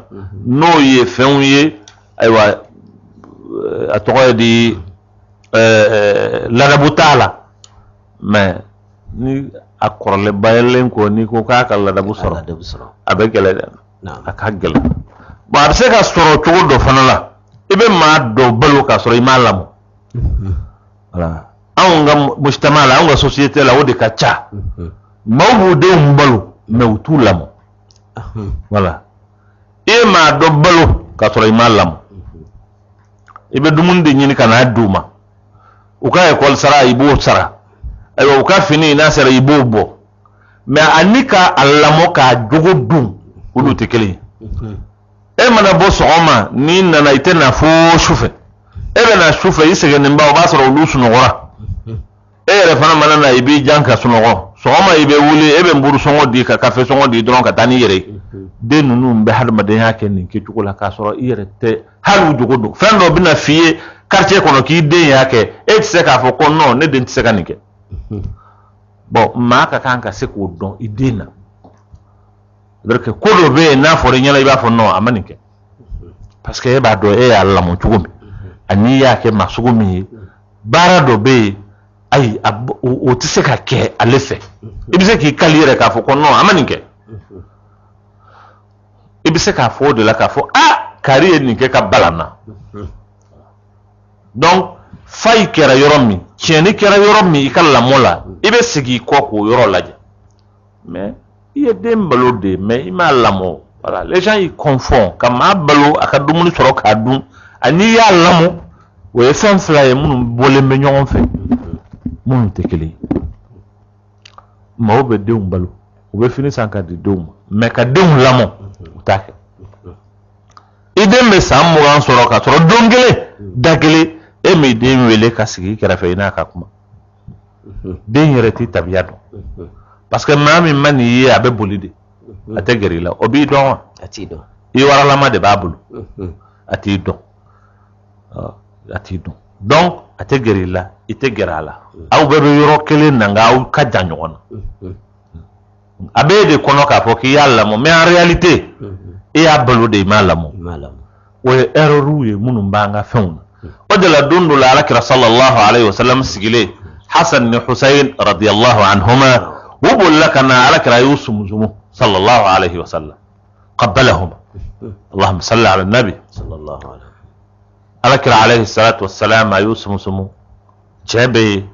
no ye fen ye aywa atoy di la rabutala mais ni akorle baylen ko ni ko ka kala da busoro abe gele aka gele ba se ka soro to do fanala ibe ma do balu ka soro imalam wala anga mujtamala anga société la wodi ka cha mawu de mbalu mewtulam wala e ma do balu ka soro imalam ibe dumunde nyini kana duma uka e kol sara ibo sara ayo ka fini na sara ibobo mais anika allamo ka jogo dum ulu te kelen e mana bo sogoma ni nana ite na fo shufe e be na shufe isege nimba o basoro ulu sunogora e re fana mana na ibi janka sunogo sogoma ibe wuli e be mburu songo di ka kafe songo di dron ka tani yere de nunu mbe hadma de yake ni ke tukula ka soro yere te halu jogo do fendo bina fiye quartier kono ki de yake e tse ka fo ko no ne de tse ka nike bon maka kanka se ko don idina berke ko do be na fore nyala iba fo no amanike parce que e ba do e alla mo tugumi ani yake masugumi bara do be ay o tse ka ke alefe ibise ki kalire ka fo ko no amanike ibise ka fo de la ka fo kari ni ke ka balana donc fay kera yoromi tieni kera yoromi ikalla mola ibe sigi ko yoro laje mais il est dembalo de mais ima lamo voilà les gens ils confondent kama balo akadumuni soro ka dun ani ya lamo we fam fly mun bole me nyon fe mun tekeli ma obe de balo obe fini sanka de dum mais ka de lamo utake ide me samu ran soro ka soro dongele dagele e me de wele ka sigi kera fe ina ka kuma de yereti tabiado parce que mami mani ye abe bolide ate gerila obi don ati don i wara lama de babulu ati don donc ate gerila ite gerala aw bebe yoro kele nanga aw ka janyon abe de kono ka fo ki yalla mo mais en réalité e abulu de malamo o erreur ye munum banga fewna o de la dundu la alakira sallallahu alayhi wa sallam sigile hasan ni husayn radiyallahu anhuma وبقول لك أنا على كرا يوسف مزمو صلى الله عليه وسلم قبلهما اللهم صل على النبي صلى الله عليه وسلم على كرا عليه الصلاة والسلام يوسف مزمو جابي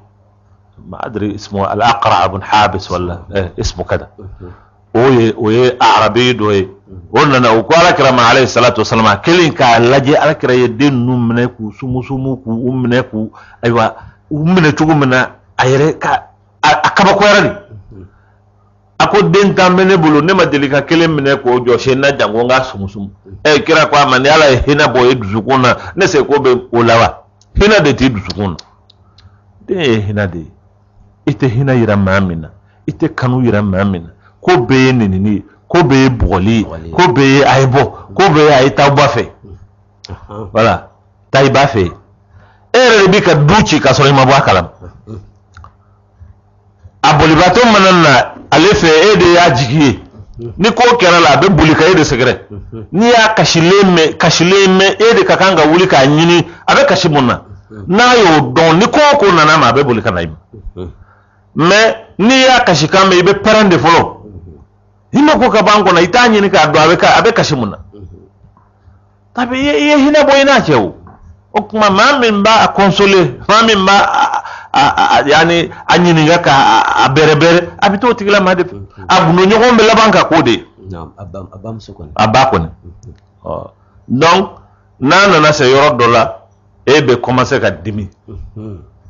ما أدري اسمه الأقرع بن حابس ولا اسمه كذا وي أعربي وي قلنا وقال كرا ما عليه الصلاة والسلام كلين كاللاجي على كرا يدين نمنكو سمو أمنكو أيوة أمنكو منا أيري akaba ko yarani ako den tambene bulu ne madelika kele mine ko joshe na jango nga sumusum e kira kwa mani ala hina boy duzukuna ne se ko be olawa hina de ti duzukuna de hina de ite hina yira mamina ite kanu yira mamina ko be ni ko be boli ko be aybo ko be ayta bafe voilà tay bafe ere bi ka duchi ka so ma ba kalam abolibato manana alefe ede ya jigiye ni ko kera la be bulika ede segre ni ya kashileme ede kakanga wuli ka nyini abe kashimunna na yo don ni ko nana ma be bulika na ibi mais ni ya kashikame ibe parande folo hino ko ka banko na itanyi ni ka do abe kashimunna tabi ye hina boyina chew o kuma mamin ba a consoler mamin ba yani anyini ngaka aberebere abito tigila made abuno nyogombe labanka kode non abam sokon abakone donc nana na se yoro dola ebe commencer ka dimi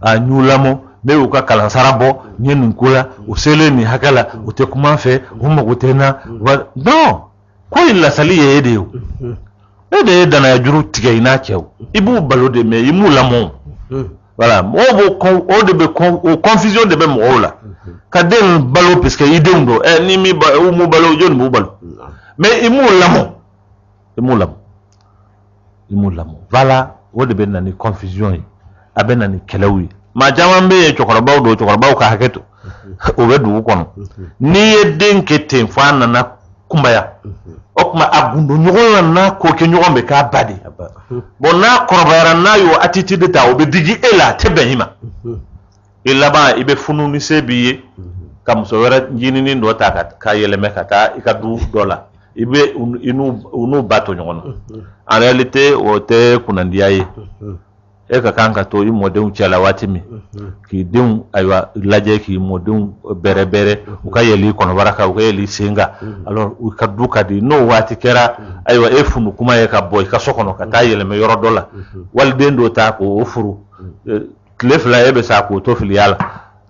a nyulamo be uka kala sarabo nyen nkula usele ni hakala ute kuma fe umma gutena non ko illa saliye edeu ede dana juru tigaina chew ibu balode me imu lamo voilà o de be confusion de be mo la ka den balo parce que idem do ni mi ba o mo balo jon mo balo mais imu lamo voilà o de be nani confusion yi abe nani kelawi ma jamambe chokorobaw do chokorobaw ka haketo o be du kono ni yedden keten fana na kumbaya okuma agundo nyogona na ko ke nyogombe ka badi bon na korbayara na yo attitude ta obe digi ela tebehima illa ba ibe funu ni sebiye kam so wera jini ni ndo ta ka yele mekata ikadu dola ibe unu bato nyogona en réalité o te kunandiaye e ka kanka to i modem chala watimi ki dem aywa laje ki modem bere u ka yeli kono baraka u ka yeli singa alors u ka duka di no wati kera aywa e funu kuma e ka boy ka sokono ka ta yele me yoro dola wal dendo ta ko ofuru klef la ebe sa ko to filiala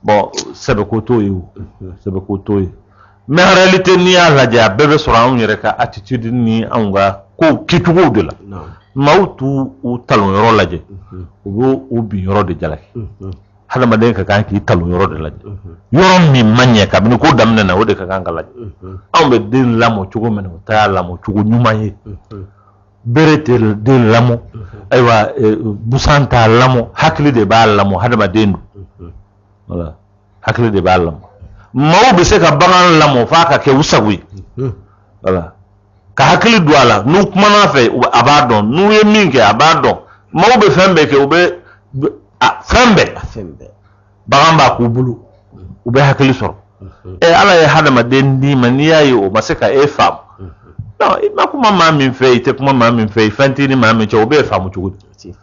bon sebe ko to yu mais en réalité ni ya lajɛ a bɛɛ bɛ sɔrɔ anw yɛrɛ ka attitude ni anw ka ko kɛcogow de la maaw t'u talon yɔrɔ lajɛ u b'o u bin yɔrɔ de jalaki hadamaden ka kan k'i talon yɔrɔ de lajɛ yɔrɔ min ma ɲɛ kabini ko daminɛ na o de ka kan ka lajɛ anw bɛ den lamɔ cogo min na o ta y'a lamɔ cogo ɲuman ye bere tɛ den lamɔ ayiwa busan t'a lamɔ hakili de b'a lamɔ hadamaden don voilà hakili de b'a lamɔ maaw bɛ se ka bagan lamɔ f'a ka kɛ u sago ye voilà ka hakili don a la n'u kumana fɛ a b'a dɔn n'u ye min kɛ a b'a dɔn maaw bɛ fɛn bɛɛ kɛ u bɛ fɛn bɛɛ bagan b'a k'u bolo u bɛ hakili sɔrɔ ala ye hadamaden d'i ma n'i y'a ye o ma se ka e faamu non i ma kuma maa min fɛ i tɛ kuma maa min fɛ i fɛn t'i ni maa min cɛ o b'e faamu cogo di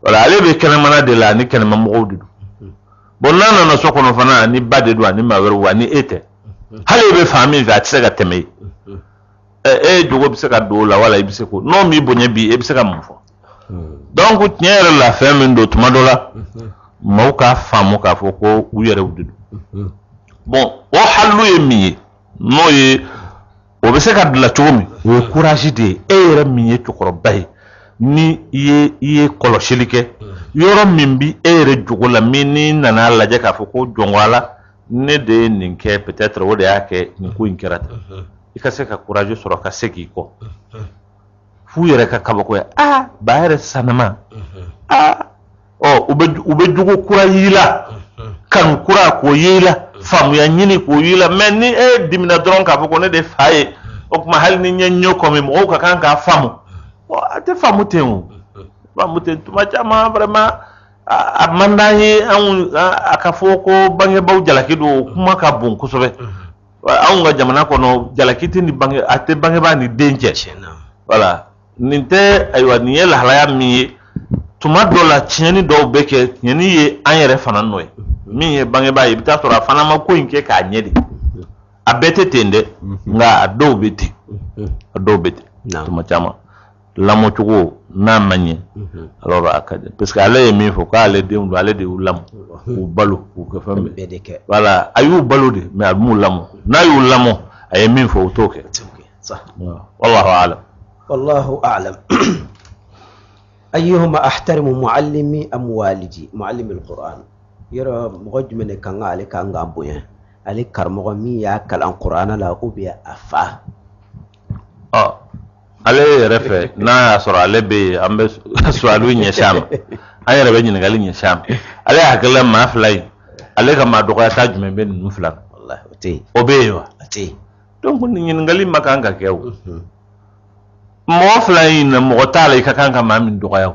voilà ale bɛ kɛnɛmana de la ani kɛnɛma mɔgɔw de don bon n'a nana so kɔnɔ fana ani ba de don ani maa wɛrɛw wa ni e tɛ hali e bɛ fan min fɛ a tɛ se ka tɛmɛ ye e jogo bɛ se ka don o la wala i bɛ se ko n'o m'i bonya bi e bɛ se ka mun fɔ donc tiɲɛ yɛrɛ la fɛn min don tuma dɔ la maaw k'a faamu k'a fɔ ko u yɛrɛw de don bon o halilu ye min ye n'o ye o bɛ se ka dilan cogo min o ye courage de ye e yɛrɛ min ye cɛkɔrɔba ye ni i ye kɔlɔsili kɛ yɔrɔ min bi e yɛrɛ jogo la min ni nana lajɛ k'a fɔ ko jɔn ala ne de ye nin kɛ peut-être o de y'a kɛ nin ko in kɛra tan i ka se ka courage sɔrɔ ka se k'i kɔ f'u yɛrɛ ka kabako ye ba yɛrɛ sanama u bɛ jogo kura y'i la kanu kura k'o y'i la faamuya ɲini k'o y'i la mais ni e dimina dɔrɔn k'a fɔ ko ne de fa ye o tuma hali ni ɲɛ ɲɛ kɔmi mɔgɔw ka kan k'a faamu a tɛ faamu ten o faamu ten tuma caman vraiment a man d'an ye a ka fɔ ko bangebaaw jalaki don kuma ka bon kosɛbɛ anw ka jamana kɔnɔ jalaki tɛ ni a tɛ bangebaa ni den cɛ voilà nin tɛ ayiwa nin ye lahalaya min ye tuma dɔ la tiɲɛni dɔw bɛ kɛ tiɲɛni ye an yɛrɛ fana nɔ ye min ye bangebaa ye i bɛ taa sɔrɔ a fana ma ko in kɛ k'a ɲɛ de a bɛɛ tɛ ten dɛ nka a dɔw bɛ ten a dɔw bɛ ten tuma caman lamɔcogo n'a ma ɲɛ alors a ka di parce que ale ye min fɔ k'ale denw don ale de y'u lamɔ k'u balo k'u kɛ fɛn bɛɛ voilà a y'u balo de mais a m'u lamɔ n'a y'u lamɔ a ye min fɔ o t'o kɛ wallahu a'lam والله أعلم. أيهما أحترم معلمي أم والدي معلم القرآن يرى مغجمن كان عليك كان غامبويا عليك كرمغمي يا كلام القرآن لا أبيا أفا ale refe na soro ale be ambe swalu nyesham ayere be nyingali nyesham ale hakala ma flay ale ka ma doka ta jume be nu flan wallahi ote obeyo ate donc ni nyingali makanga kew mo flay na mo tala ka kanka ma min doka yaw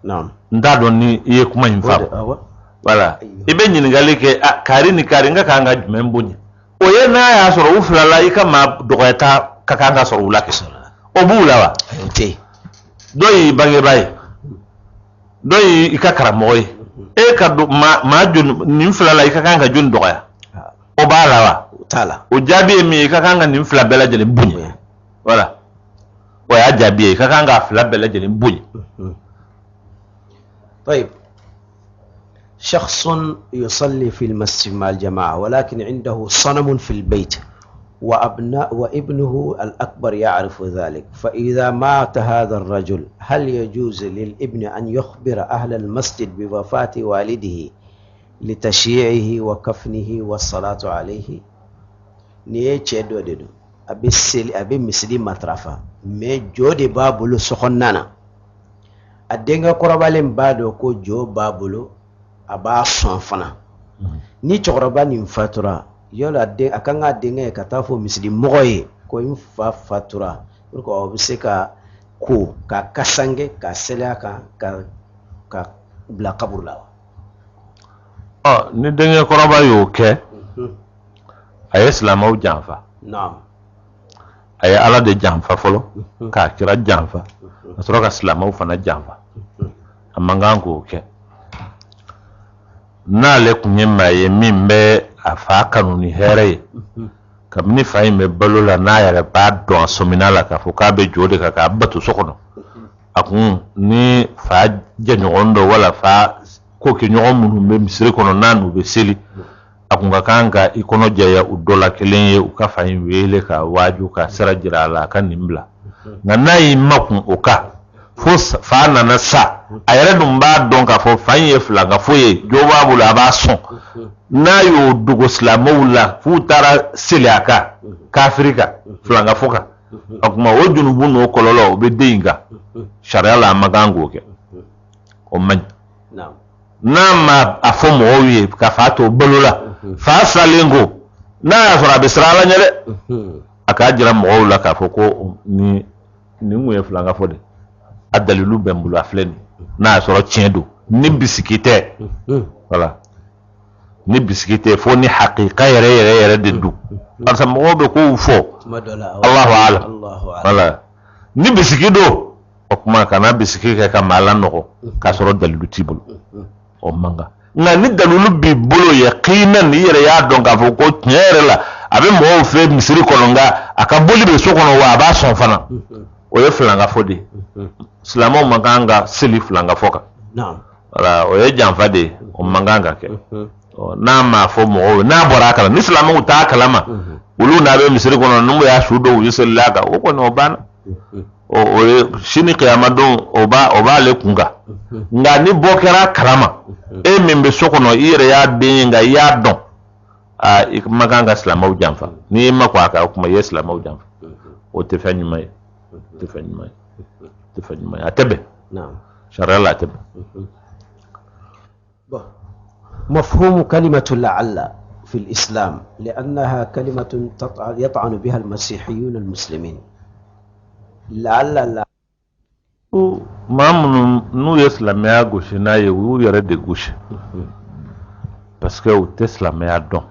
naam nda don ni ye kuma nyimfa voilà ibe nyingali ke kari ni kari nga kanga jume mbonye o ye n'a y'a sɔrɔ u fila la i ka maa dɔgɔyata ka kan ka sɔrɔ u la kɛ o b'u la wa dɔ y'i bangebaa ye dɔ y'i ka karamɔgɔ ye e ka maa joli nin fila la i ka kan ka joli dɔgɔya o b'a la wa o t'a la o jaabi ye min ye i ka kan ka nin fila bɛɛ lajɛlen bonya voilà o y'a jaabi ye i ka kan k'a fila bɛɛ lajɛlen bonya. طيب شخص يصلي في المسجد مع الجماعة ولكن عنده صنم في البيت وابنه الأكبر يعرف ذلك فإذا مات هذا الرجل هل يجوز للابن أن يخبر أهل المسجد بوفاة والده لتشييعه وكفنه والصلاة عليه نيجي دودو أبي مسلم مطرفا مي جودي بابلو سخنانا الدنيا قربالين بادو كو جو بابلو aba son fana ni cɛkɔrɔba nin fatura yola den a kan ka denkɛ ka taa fɔ misiri mɔgɔ ye ko in fa fatura pour que o bɛ se ka ko ka kasange ka seliya kan ka bila kaburu la ni denkɛ kɔrɔba y'o kɛ a ye silamɛw janfa a ye ala de janfa fɔlɔ k'a kira janfa ka sɔrɔ ka silamɛw fana janfa a man kan k'o kɛ n'ale kun ye maa ye min bɛ a fa kanu ni hɛrɛ ye kabini fa in bɛ balo la n'a yɛrɛ b'a dɔn a sɔmina la k'a fɔ k'a bɛ jɔ de kan k'a bato so kɔnɔ a kun ni fa jɛɲɔgɔn dɔ wala fa ko ke ɲɔgɔn minnu bɛ misiri kɔnɔ n'a n'u bɛ seli a kun ka kan ka i kɔnɔ jɛya u dɔ la kelen ye u ka fa in wele ka waaju ka sira jira a la a ka nin bila nka n'a y'i makun o kan fo fa nana sa a yɛrɛ dun b'a dɔn k'a fɔ fa in ye filangafo ye jo b'a bolo a b'a sɔn n'a y'o dogo silamɛw la f'u taara seli a kan kafiri kan filangafo kan o kuma o junubu n'o kɔlɔlɔ o bɛ den in kan sariya la a ma kan k'o kɛ o man ɲi n'a ma a fɔ mɔgɔw ye ka fa to balo la fa salen ko n'a y'a sɔrɔ a bɛ siran ala ɲɛ dɛ a k'a jira mɔgɔw la k'a fɔ ko nin kun ye filangafo de a dalilu bɛ n bolo a filɛ nin n'a y'a sɔrɔ tiɲɛ don ni bisiki tɛ voilà ni bisiki tɛ fo ni hakika yɛrɛ de don parce que mɔgɔw bɛ kow fɔ Allahu alam voilà ni bisiki don o kuma kana bisiki kɛ ka maa lanɔgɔ k'a sɔrɔ dalilu t'i bolo o man kan nka ni dalilu b'i bolo yaqinan i yɛrɛ y'a dɔn k'a fɔ ko tiɲɛ yɛrɛ la a bɛ mɔgɔw fɛ misiri kɔnɔ nka a ka boli bɛ so kɔnɔ wa a b'a sɔn fana o ye filangafo de ye silamɛw man kan ka seli filangafo kan voilà o ye janfa de ye o man kan ka kɛ n'a ma fɔ mɔgɔw n'a bɔra a kala ni silamɛw t'a kalama olu n'a bɛ misiri kɔnɔ n'u y'a su dɔw ye seli a kan o kɔni o banna o ye sini kiyama don o b'ale kun kan nka ni bɔ kɛra kalama e min bɛ so kɔnɔ i yɛrɛ y'a den ye nka i y'a dɔn i man kan ka silamɛw janfa n'i ma kɔn a kan o kuma i ye silamɛw janfa o tɛ fɛn ɲuman ye tɛ fɛn ɲuman ye a tɛ bɛn sariya la a tɛ bɛn. مفهوم كلمة لعل في الإسلام لأنها كلمة يطعن بها المسيحيون المسلمين لعل maa minnu n'u ye silamɛya gosi n'a ye u y'u yɛrɛ de gosi parce que u tɛ silamɛya dɔn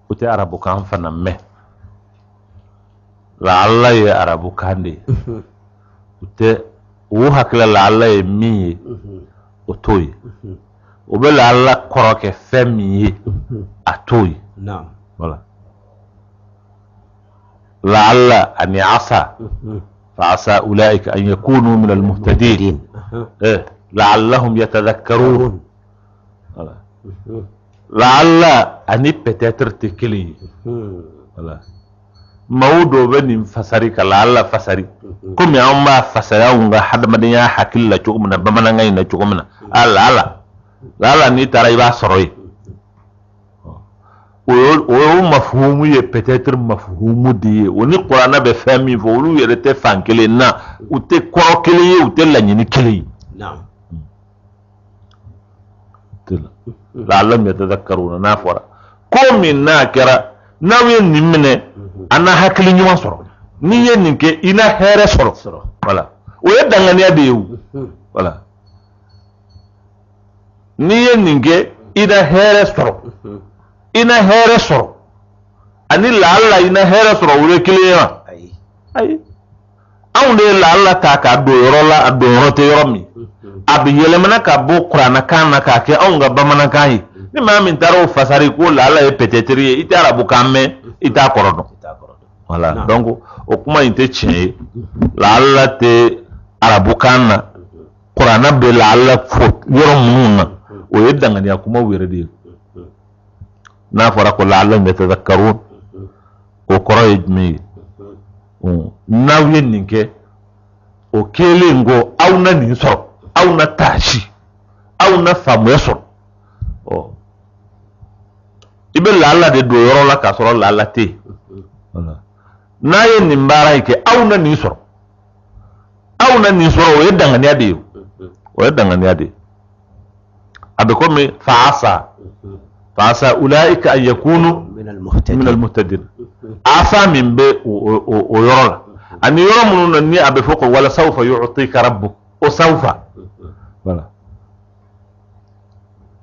u tɛ arabukan fana mɛn la'alla ye arabukan de ye u hakili la'alla ye min ye o t'o ye o bɛ la'alla kɔrɔ kɛ fɛn min ye a t'o ye voilà la'alla ani asa فعسى أولئك أن يكونوا من المهتدين لعلهم يتذكرون لعل أني peut-être تكلي موضوع بني فسري كلعل فسري كم يوم ما فسري أونغا حد مدينة حكيل لا تقوم منا بمنا غاي نتقوم منا لعل ني ترى يبا سروي o mafhumu ye peut-être mafhumu di o ni qur'ana be fami fo olu yere te fankele na u te koro kele ye u te lanyini kele naam la lam yatadhakkaruna na fora ko min na kera na we nimne ana hakili nyuma soro ni ye ninke ina here soro voilà o ye dangania de yu voilà ni ye ninke ina here soro ina here soro ani la'alla ina here soro wure kilema ay aw de la'alla ta ka do yoro la do yoro te yoro mi abi yelemana ka bo qur'ana kana ka ke aw nga bamana kai ni ma min taro fasari ko la'alla e peut-être ita arabu kamme ita korodo voilà donc o kuma inte chie la'alla te arabu kana qur'ana be la'alla fo yoro mununa o yedanga ya kuma wure de na fara ko la'allam yatadhakkarun o koro yejmi na wen ninke o kele ngo aw na ni so aw na tashi aw na famu so o ibe la'alla de do yoro la ka so la'alla te voilà na yen ni mbara ke aw na ni so o yedanga ni ade o yedanga ni ade abe ko me فعسى أولئك أن يكونوا من المهتدين عسى من بي ويرى أن يرى من أني أبي فوق ولا سوف يعطيك ربك وسوف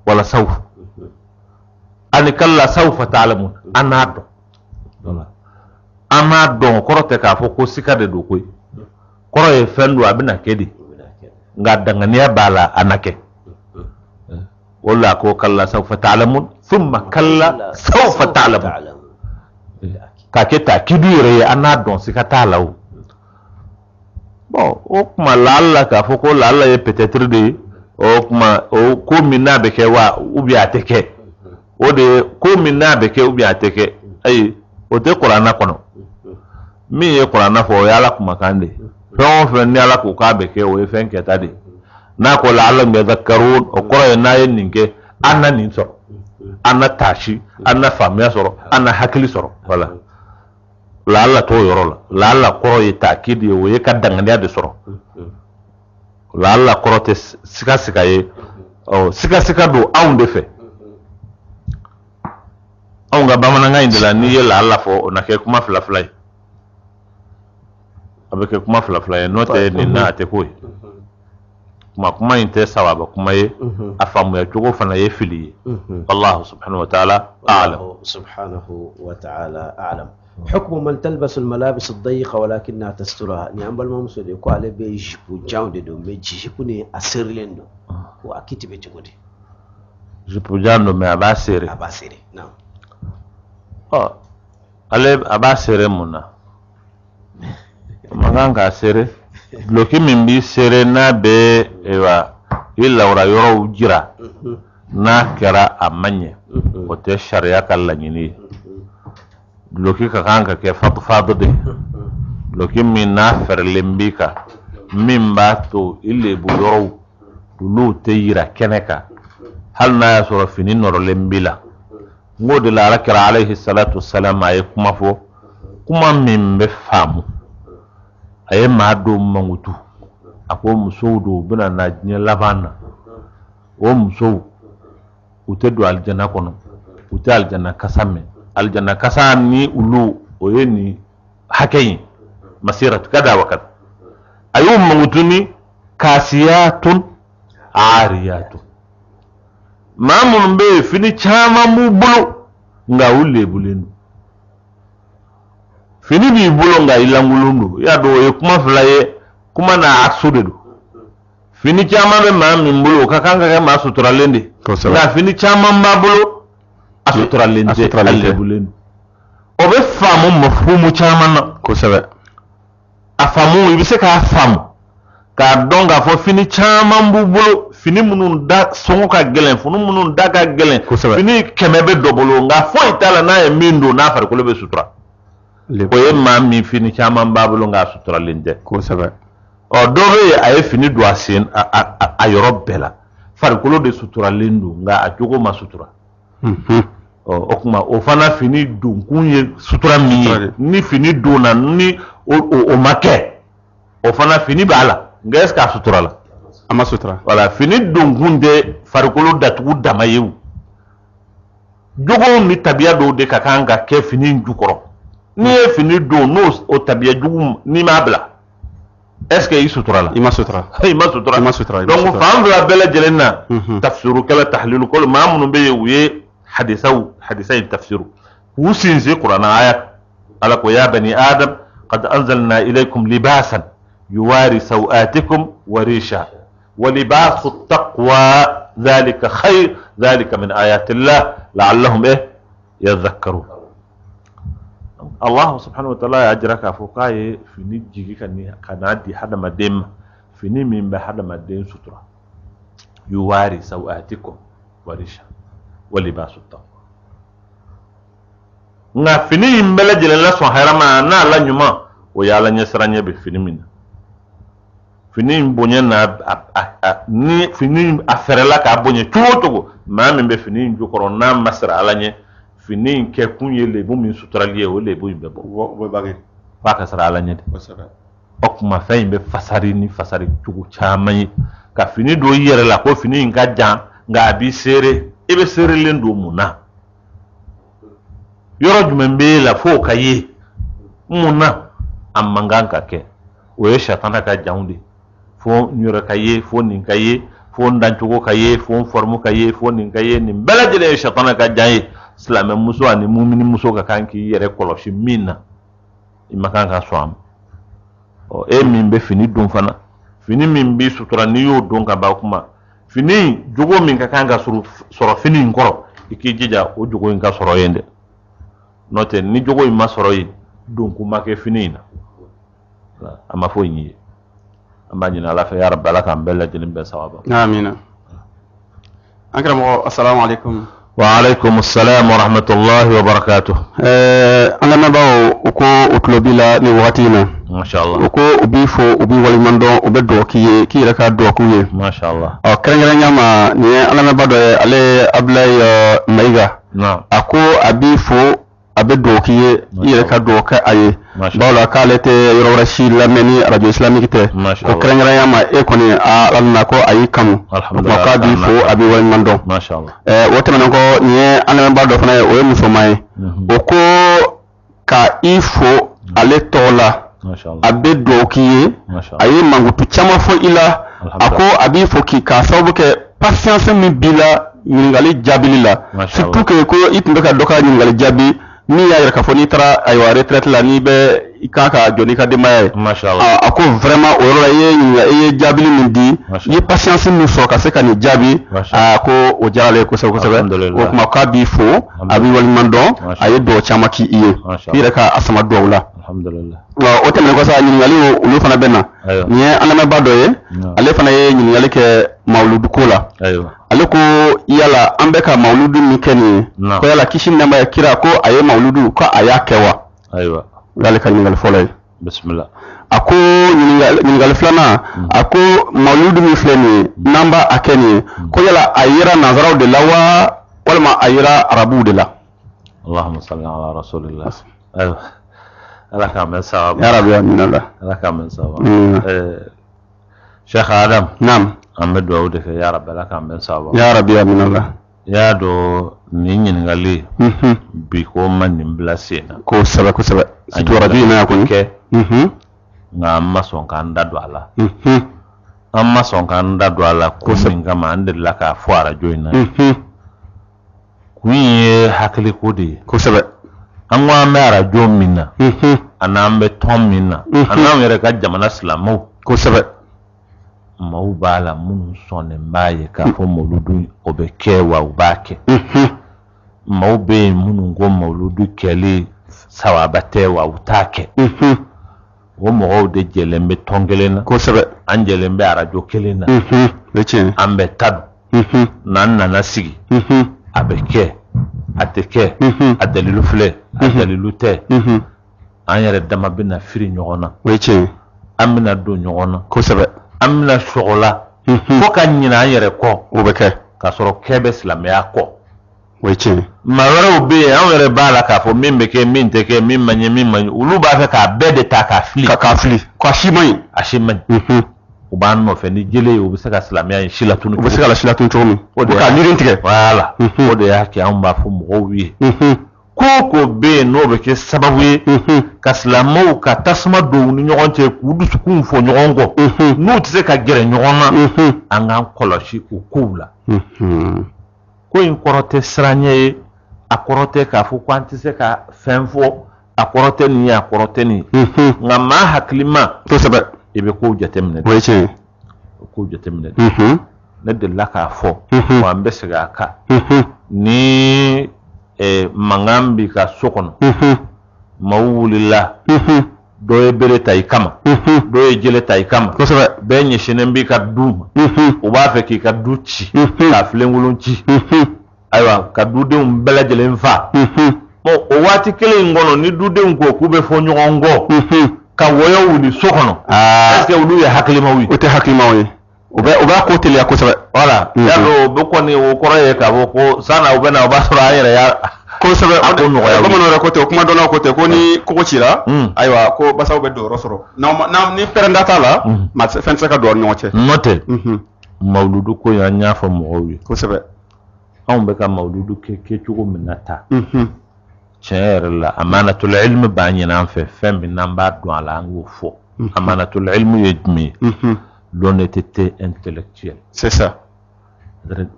ولا سوف أن كلا سوف تعلمون أنا دون كرتك أفوق سكاد دوكوي كرة يفندو أبنا كدي غادنا نيابالا أناكي ولا كو كلا سوف تعلمون ثم كلا سوف تعلمون كاكيتا كبيرة أنا دون سكتا لو bon o kuma lalla ka fo ko lalla ye peut-être de o kuma o ko min n'a bɛ kɛ wa ubiyɛn a tɛ kɛ o de ye ko min n'a bɛ kɛ ubiyɛn a tɛ kɛ ayi o tɛ kuranna kɔnɔ min ye kuranna fɔ o ye Ala kumakan de ye fɛn o fɛn ni Ala ko k'a bɛ kɛ o ye fɛn kɛta de ye n'a ko la'allahum yadhakkarun o kɔrɔ ye n'a ye nin kɛ an na nin sɔrɔ an na taasi an na faamuya sɔrɔ an na hakili sɔrɔ voilà la'alla t'o yɔrɔ la la'alla kɔrɔ ye ta'kid ye o ye ka danganiya de sɔrɔ la'alla kɔrɔ tɛ siga siga ye siga siga don anw de fɛ anw ka bamanankan in de la n'i ye la'alla fɔ o na kɛ kuma fila fila ye a bɛ kɛ kuma fila fila ye n'o tɛ nin na a tɛ ko ye kuma in tɛ sababa kuma ye a faamuya cogo fana ye fili ye Allah subhanahu wa ta'ala a'lam subhanahu wa ta'ala a'lam حكم من تلبس الملابس الضيقة ولكنها تسترها نعم بالممسود يقول عليه بيجيبو جاوند دو ميجيبوني أسيرلين دو وأكيد بيجيبوني جيبو جاوند مي أباسيري نعم عليه أباسيري منا magan ka sere bloki min bi sere na be ewa illa wara yoro jira na kera amanye o te sharia ka lañini bloki ka kan ka ke fadu de bloki min na ferlembi ka min ba to ille bu yoro dulu te yira keneka hal na ya soro fini noro lembila ngode la ala kira alayhi salatu wassalam ay kuma fo kuma min be famu aye maa do mangutu a ko musow do bena na diɲɛ laban na o musow u tɛ don alijana kɔnɔ u tɛ alijana kasa mɛn alijana kasa ni ulu o ye ni hakɛ in masiratu kada wa kada a y'u mangutu ni kasiyatun ariyatun maa minnu bɛ yen fini caman b'u bolo nka u lebulen don fini b'i bolo nka i langolon don i y'a dɔn o ye kuma fila ye kuma n'a asu de don fini caman bɛ maa min bolo o ka kan ka kɛ maa suturalen de nka fini caman b'a bolo a suturalen tɛ a lebulen don o bɛ faamu mafhumu caman na kosɛbɛ a faamu i bɛ se k'a faamu k'a dɔn k'a fɔ fini caman b'u bolo fini minnu da sɔngɔ ka gɛlɛn fini minnu da ka gɛlɛn fini 100 bɛ dɔ bolo nka foyi t'a la n'a ye min don n'a farikolo bɛ sutura o ye maa min fini caman b'a bolo nka suturalen tɛ kosɛbɛ dɔ bɛ yen a ye fini don a sen a yɔrɔ bɛɛ la farikolo de suturalen don nka a jogo ma sutura o kuma o fana fini donkun ye sutura min ye ni fini donna ni o ma kɛ o fana fini b'a la nka est-ce que a sutura la a ma sutura voilà fini donkun tɛ farikolo datugu dama ye o jogo ni tabiya dɔw de ka kan ka kɛ fini jukɔrɔ n'i ye fini don n'o tabiya jugu n'i m'a bila est-ce que i sutura la i ma sutura i ma sutura donc fan fila bɛɛ lajɛlen na tafsirukɛla tahlilukɛla maa minnu bɛ yen u ye hadisa in tafsiru k'u sinsin kuranna aya ala ko ya bani adam qad anzalna ilaykum libasan yuwari sawatikum wa risha wa libasu taqwa dhalika khayr dhalika min ayatillah la'allahum yadhakkarun Allah subhanahu wa ta'ala ya jira k'a fɔ k'a ye fini jigi ka n'a di hadamaden ma fini min bɛ hadamaden sutura yuwari sawatikum wa risha wa libasu taqwa nka fini in bɛɛ lajɛlen la sɔn hɛrɛma n'a la ɲuman o y'ala ɲɛsiranɲɛ bɛ fini min na fini in bonya na ni fini a fɛrɛla k'a bonya cogo o cogo maa min bɛ fini in jukɔrɔ n'a ma siran ala ɲɛ fini in kɛ kun ye lebu min suturali ye o lebu in bɛ bɔ f'a ka siran ala ɲɛ de o kuma fɛn in bɛ fasari ni fasari cogo caman ye ka fini don i yɛrɛ la ko fini in ka jan nka a b'i seere i bɛ seerelen don mun na yɔrɔ jumɛn b'e la f'o ka ye mun na a man kan ka kɛ o ye satana ka janw de fo n yɛrɛ ka ye fo nin ka ye fo n dancogo ka ye fo n formu ka ye fo nin ka ye nin bɛɛ lajɛlen ye satana ka jan ye silamɛ muso ani mumini muso ka kan k'i yɛrɛ kɔlɔsi min na i ma kan ka sɔn a ma e min bɛ fini don fana fini min b'i sutura n'i y'o don ka ban kuma fini jogo min ka kan ka sɔrɔ fini in kɔrɔ i k'i jija o jogo in ka sɔrɔ yen dɛ n'o tɛ ni jogo in ma sɔrɔ yen don ko ma kɛ fini in na a ma fɔ yen ye أمانينا على في يا رب لك عم بلا جنب بسوابا آمين. أكرم السلام عليكم. وعليكم السلام ورحمة الله وبركاته. أنا ما باو وكو أطلبيلا نواتينا. ما شاء الله. وكو أبيفو أبي ولمندو أبدو كي لك أدو كوي. ما شاء الله. كرنجرنيا ما ني أنا ما بدو على أبلاي مايغا. نعم. أكو أبيفو أبدو كي لك أدو كأي. باولا كالته يروشي لمني راديو إسلامي كته. ما شاء الله. كرنجرنيا ما إيكوني ألنا كو أي كم. الحمد لله. أبيفو أبي ولمندو. ما شاء الله. wotemana ko nye ana mbado fana o musomai oko ka ifo ale tola abe dokiye ayi mangutu chama fo ila ako abi fo ki ka sabu ke patience mi bila nyingali jabilila surtout que ko itunda ka doka nyingali jabi ni ya ka fo ni tara aywa retraite la ni be ikaka joni ka demaye mashallah ako vraiment o yoro ye jabili min di ye patience mi so ka se ka ni jabi ko o jale ko sabu o kuma ka bi fo abi wal mando aye do chama ki iye ira ka asama dowla alhamdulillah wa o tamne ko sa ni ngali o lu fana benna ni ana ma bado ye ale fana ye ni ngali ke mauludu kola ale ko yala ambe ka mauludu ni keni ko yala kishin namba ya kira ko aye mauludu ko aya kewa aywa ذلك من الفولي بسم الله أكو من الفلنا أكو مولود مثلني نمبر أكني كويلا أيرا نظرة دلوا ولا ما أيرا ربو دلا اللهم صل على رسول الله أيوه الله كامل سواب يا رب يا من الله الله كامل سواب شيخ آدم نعم أمد وعودك يا رب الله كامل سواب يا رب يا من الله يا دو نين نغالي بيكو من نبلاسينا كو سبا سيتو رجينا يكون nga amma son kan dadu ala amma son kan dadu ala ko min kama ande la ka foara joina kuyi hakli kodi ko sebe anwa mera jomina anambe tomina anam yere ka jamana islamu ko sebe mau bala mun sonne mbaye ka fo moludu obekewa ubake mau be mun go moludu kele sawabate wa utake wo mo de jelembe tongelena ko sebe anjelembe arajo kelena leche ambe tadu nan nasigi abeke ateke adalilu fle adalilu te anyere dama bina firi nyogona leche amina do nyogona ko sebe amina shogola fo ka nyina anyere ko obeke ka soro kebe islamia ko leche mawara obe anwere bala ka fo mimbe ke minteke mimanye ulu ba fe ka bede ta ka fli kwa shimai ashimani uban no fe ni jele o bisaka islamia shila tunu o bisaka la shila tunu chomi o ka lirin tike wala o de yake an ba fo mo wi ko be no be ke sababu ka islamu ka tasma do ni nyogonte ku du sukun fo nyogongo no tise ka gere nyogona anga koloshi ukula ko in korote sranye akorote ka fu kwantise ka fenfo akorote ni nga ma haklima to sabe ibe ko jatemne weche ko jatemne ne de la ka fo wa mbesiga ka ni mangambi ka sokono mawulila do e bere tay kama do e jele tay kama to sabe be nyeshene mbi ka duma o ba fe ki ka duchi ka flengulunchi aywa ka dude mbela jele mfa mo o wati kele ngono ni dude ngo ku be fo nyongo ka woyo wuli sokono est ce wulu ya haklima wi o te haklima wi o ba ko tele ya ko sabe wala yalo be ko ni o koroye ka bo ko sana o be na o ba sura ayere ya ko sabe ko no re ko te kuma dona ko te ko ni ko cira aywa ko basaw be do rosoro na ni perenda tala ma fen saka do nyoche note mawludu ko ya nyafa mo wi ko sabe on be ka mawludu ke chugo minata cher la amanatul ilm ba nyina fe fem bi namba do ala ngo fo amanatul ilm yejmi l'honnêteté intellectuelle c'est ça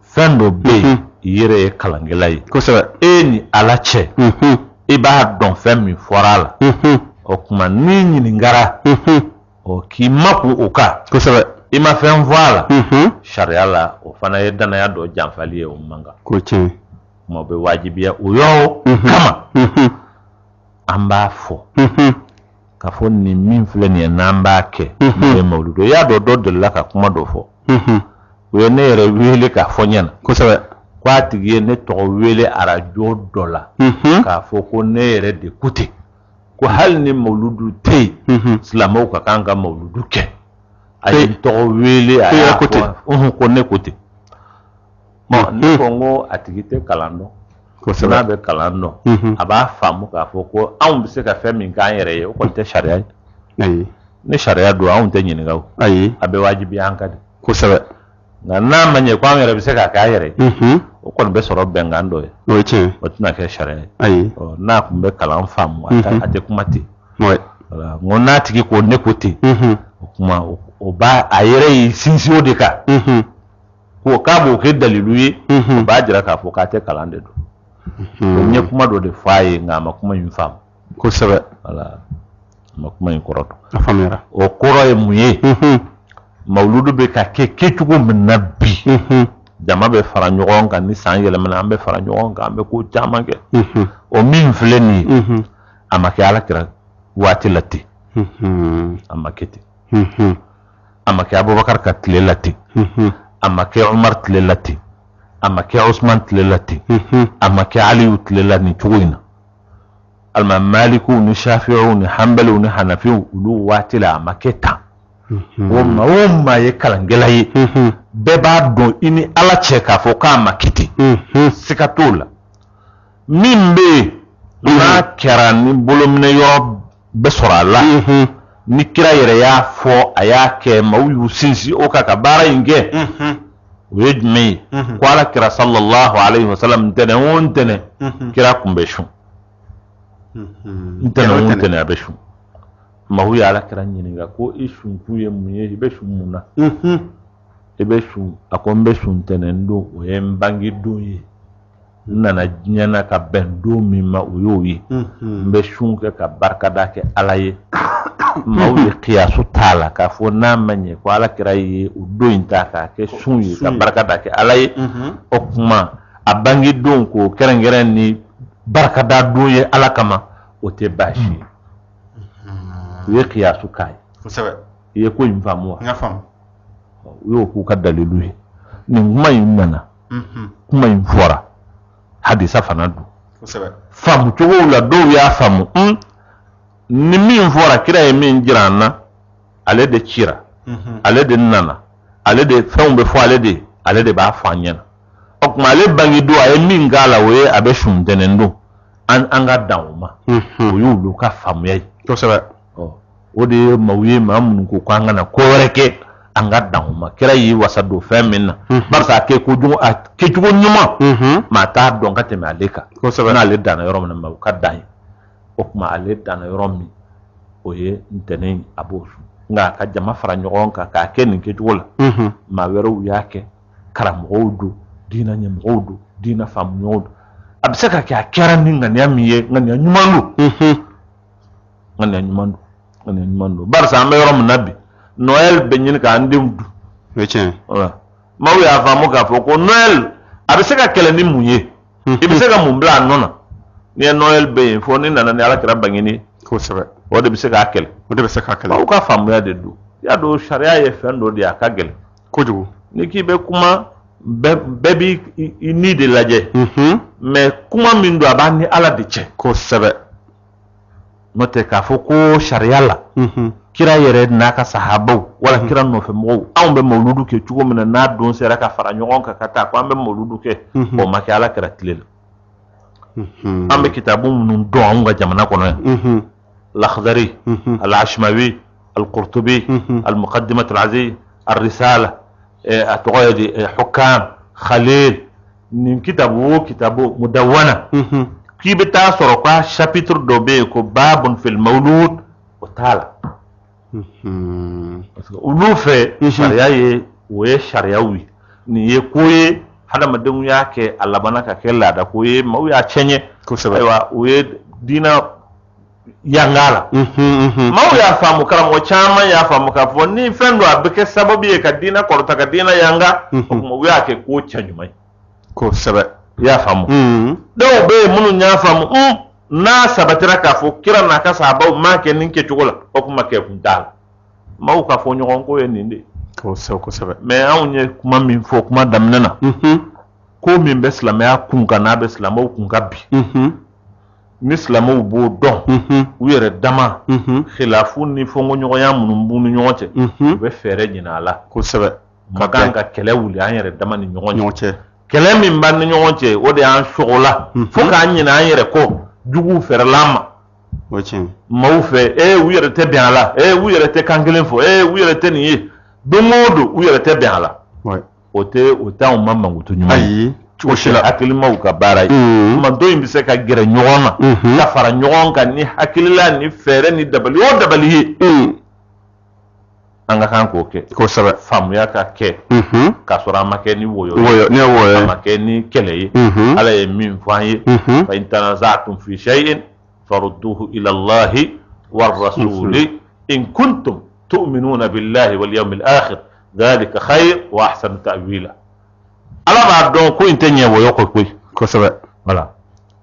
fendo be yere kalangilay ko sabe eni alache iba don femi forala o kuma ni ngara o ki mapu uka ko sabe ima fem voila sharia la o fana yedana ya do jamfali e umanga ko che mo be wajibiya uyo kama amba fo ka fo ni min filɛ nin ye n'an b'a kɛ n'o ye mawuludu ye. I y'a dɔn dɔ delila ka kuma dɔ fɔ o ye ne yɛrɛ wele k'a fɔ ɲɛna kosɛbɛ ko a tigi ye ne tɔgɔ wele arajo dɔ la k'a fɔ ko ne yɛrɛ de ko ten ko hali ni mawuludu tɛ yen silamɛw ka kan ka mawuludu kɛ a ye n tɔgɔ wele a y'a fɔ ko ne ko ten. Ne ko n ko a tigi tɛ kalan dɔn n'a bɛ kalan dɔn a b'a faamu k'a fɔ ko anw bɛ se ka fɛn min k'an yɛrɛ ye o kɔni tɛ sariya ye. Ni sariya don anw tɛ ɲininka o a bɛ wajibi an ka di kosɛbɛ nka n'a ma ɲɛ ko an yɛrɛ bɛ se k'a k'an yɛrɛ ye o kɔni bɛ sɔrɔ bɛnkan dɔ ye o ye tiɲɛ o tɛna kɛ sariya ye. N'a tun bɛ kalan faamu a tɛ kuma ten n ko n'a tigi ko ne ko ten o kuma o b'a a yɛrɛ y'i sinsin o de kan ko k'a b'o kɛ dalilu ye o b'a jira k'a fɔ k'a tɛ kalan de don. N ye kuma dɔ de fɔ a ye nka a ma kuma in faamu kosɛbɛ a ma kuma in kɔrɔ dɔn. A faamuyara. O kɔrɔ ye mun ye mawuludu bɛ ka kɛ kɛcogo min na bi jama bɛ fara ɲɔgɔn kan ni san yɛlɛmana an bɛ fara ɲɔgɔn kan an bɛ ko caman kɛ o min filɛ nin ye a ma kɛ Alakira waati la ten a ma kɛ ten a ma kɛ Abubakar ka tile la ten a ma kɛ Umar tile la ten a ma kɛ Usman tile la ten a ma kɛ Aliyu tile la nin cogo in na alima Maliku ni Shafi'u ni Hanbaliw ni Hanafiw olu waati la a ma kɛ tan o maa ye kalankɛla ye bɛɛ b'a dɔn i ni Ala cɛ k'a fɔ k'a ma kɛ ten siga t'o la min bɛ yen n'a kɛra ni bolominɛ yɔrɔ bɛ sɔrɔ a la ni kira yɛrɛ y'a fɔ a y'a kɛ maaw y'u sinsin o kan ka baara in kɛ o ye jumɛn ye ko Alakira sallallahu alayhi wa sallam ntɛnɛn o ntɛnɛn kira kun bɛ sun ntɛnɛn o ntɛnɛn a bɛ sun maaw ye Alakira ɲininka ko i sun kun ye mun ye i bɛ sun mun na i bɛ sun a ko n bɛ sun ntɛnɛn don o ye n bange don ye n nana diɲɛ na ka bɛn don min ma o y'o ye n bɛ sun kɛ ka barikada kɛ Ala ye maaw ye kiyasu t'a la k'a fɔ n'a ma ɲɛ ko Alakira ye o don in ta k'a kɛ sun ye ka barikada kɛ Ala ye o kuma a bange don k'o kɛrɛnkɛrɛn ni barikada don ye Ala kama o tɛ baasi ye u ye kiyasu k'a ye kosɛbɛ i ye ko in faamu wa n y'a faamu u y'o k'u ka dalilu ye nin kuma in nana kuma in fɔra hadisa fana don kosɛbɛ faamu cogow la dɔw y'a faamu ni min fɔra kira ye min jira an na ale de cira ale de nana ale de fɛnw bɛ fɔ ale de b'a fɔ an ɲɛna o tuma ale bange don a ye min k'a la o ye a bɛ sun ntɛnɛn don an ka dan o ma o y'olu ka faamuya ye kosɛbɛ o de ye maaw ye maa minnu ko k'an kana ko wɛrɛ kɛ an ka dan o ma kira y'i wasa don fɛn min na barisa a kɛcogo ɲuman maa t'a dɔn ka tɛmɛ ale kan kosɛbɛ n'ale danna yɔrɔ min na o ka dan ye o tuma ale danna yɔrɔ min o ye ntɛnɛn a b'o sun nka a ka jama fara ɲɔgɔn kan k'a kɛ nin kɛcogo la maa wɛrɛw y'a kɛ karamɔgɔw don diinɛ ɲɛmɔgɔw don diinɛ faamuɲɔgɔw don a bɛ se ka kɛ a kɛra ni ŋaniya min ye ŋaniya ɲuman don ŋaniya ɲuman don barisa an bɛ yɔrɔ min na bi Noël bɛ ɲini k'an denw dun o ye tiɲɛ maaw y'a faamu k'a fɔ ko Noël a bɛ se ka kɛlɛ ni mun ye i bɛ se ka mun bila a nɔ na ni ye Noël bɛ yen fo ni nana ni Alakira bangeni kosɛbɛ o de bɛ se k'a kɛlɛ o de bɛ se k'a kɛlɛ maaw ka faamuya de don i y'a dɔn sariya ye fɛn dɔ de ye a ka gɛlɛn kojugu ni k'i bɛ kuma bɛɛ b'i ni de lajɛ mais kuma min don a b'a ni Ala de cɛ kosɛbɛ n'o tɛ k'a fɔ ko sariya la kira yɛrɛ n'a ka sahabaw wala kira nɔfɛ mɔgɔw anw bɛ mawuludu kɛ cogo min na n'a don sera ka fara ɲɔgɔn kan ka taa ko an bɛ mawuludu kɛ o ma kɛ Alakira tile la an bɛ kitabu minnu dɔn anw ka jamana kɔnɔ yan Lakhdari Al-Ashmawi Al-Qurtubi Al-Muqaddimat Al-Aziz Al-Risala a tɔgɔ ye di Hukam Khalil nin kitabu o kitabu Mudawwana k'i bɛ taa sɔrɔ ko chapitre dɔ bɛ yen ko babun fil mawlud o t'a la olu fɛ sariya ye o ye sariyaw ye nin ye ko ye hadamadenw y'a kɛ a labanna ka kɛ laada ko ye maaw y'a cɛɲɛ kosɛbɛ ayiwa o ye diinɛ yanga la maaw y'a faamu karamɔgɔ caman y'a faamu k'a fɔ ni fɛn don a bɛ kɛ sababu ye ka diinɛ kɔrɔta ka diinɛ yanga o tuma u y'a kɛ ko cɛ ɲuman ye kosɛbɛ i y'a faamu dɔw bɛ yen minnu y'a faamu na sabatira k'a fɔ kira n'a ka sahabaw m'a kɛ nin kɛcogo la o kuma kɛ kun t'a la maaw ka fɔ ɲɔgɔn ko ye nin de kosɛbɛ mais anw ye kuma min fɔ kuma daminɛ na ko min bɛ silamɛya kun kan n'a bɛ silamɛw kun ka bi ni silamɛw b'o dɔn u yɛrɛ dama khilafu ni fɔnkɔɲɔgɔnya minnu b'u ni ɲɔgɔn cɛ u bɛ fɛɛrɛ ɲini a la kosɛbɛ ka kan ka kɛlɛ wuli an yɛrɛ dama ni ɲɔgɔn cɛ kɛlɛ min b'an ni ɲɔgɔn cɛ o de y'an sɔgɔla fo k'an ɲinɛ an yɛrɛ kɔ juguw fɛrɛla ma maaw fɛ u yɛrɛ tɛ bɛn a la u yɛrɛ tɛ kan kelen fɔ u yɛrɛ tɛ nin ye don o don u yɛrɛ tɛ bɛn a la o tɛ anw ma mankutu ɲuman ye cogo si la hakilimaw ka baara ye tuma dɔ in bɛ se ka gɛrɛ ɲɔgɔn na ka fara ɲɔgɔn kan ni hakilila ni fɛɛrɛ ni dabali o dabali ye an ka kan k'o kɛ kosɛbɛ faamuya ka kɛ k'a sɔrɔ a ma kɛ ni woyo ye a ma kɛ ni kɛlɛ ye ala ye min fɔ an ye fa in tanaza'tum fi shay'in farudduhu ila Allahi war rasuli in kuntum tu'minuna billahi wal yawmil akhir dhalika khayr wa ahsanu ta'wila ala b'a dɔn ko in tɛ ɲɛ woyo kɔ koyi kosɛbɛ voilà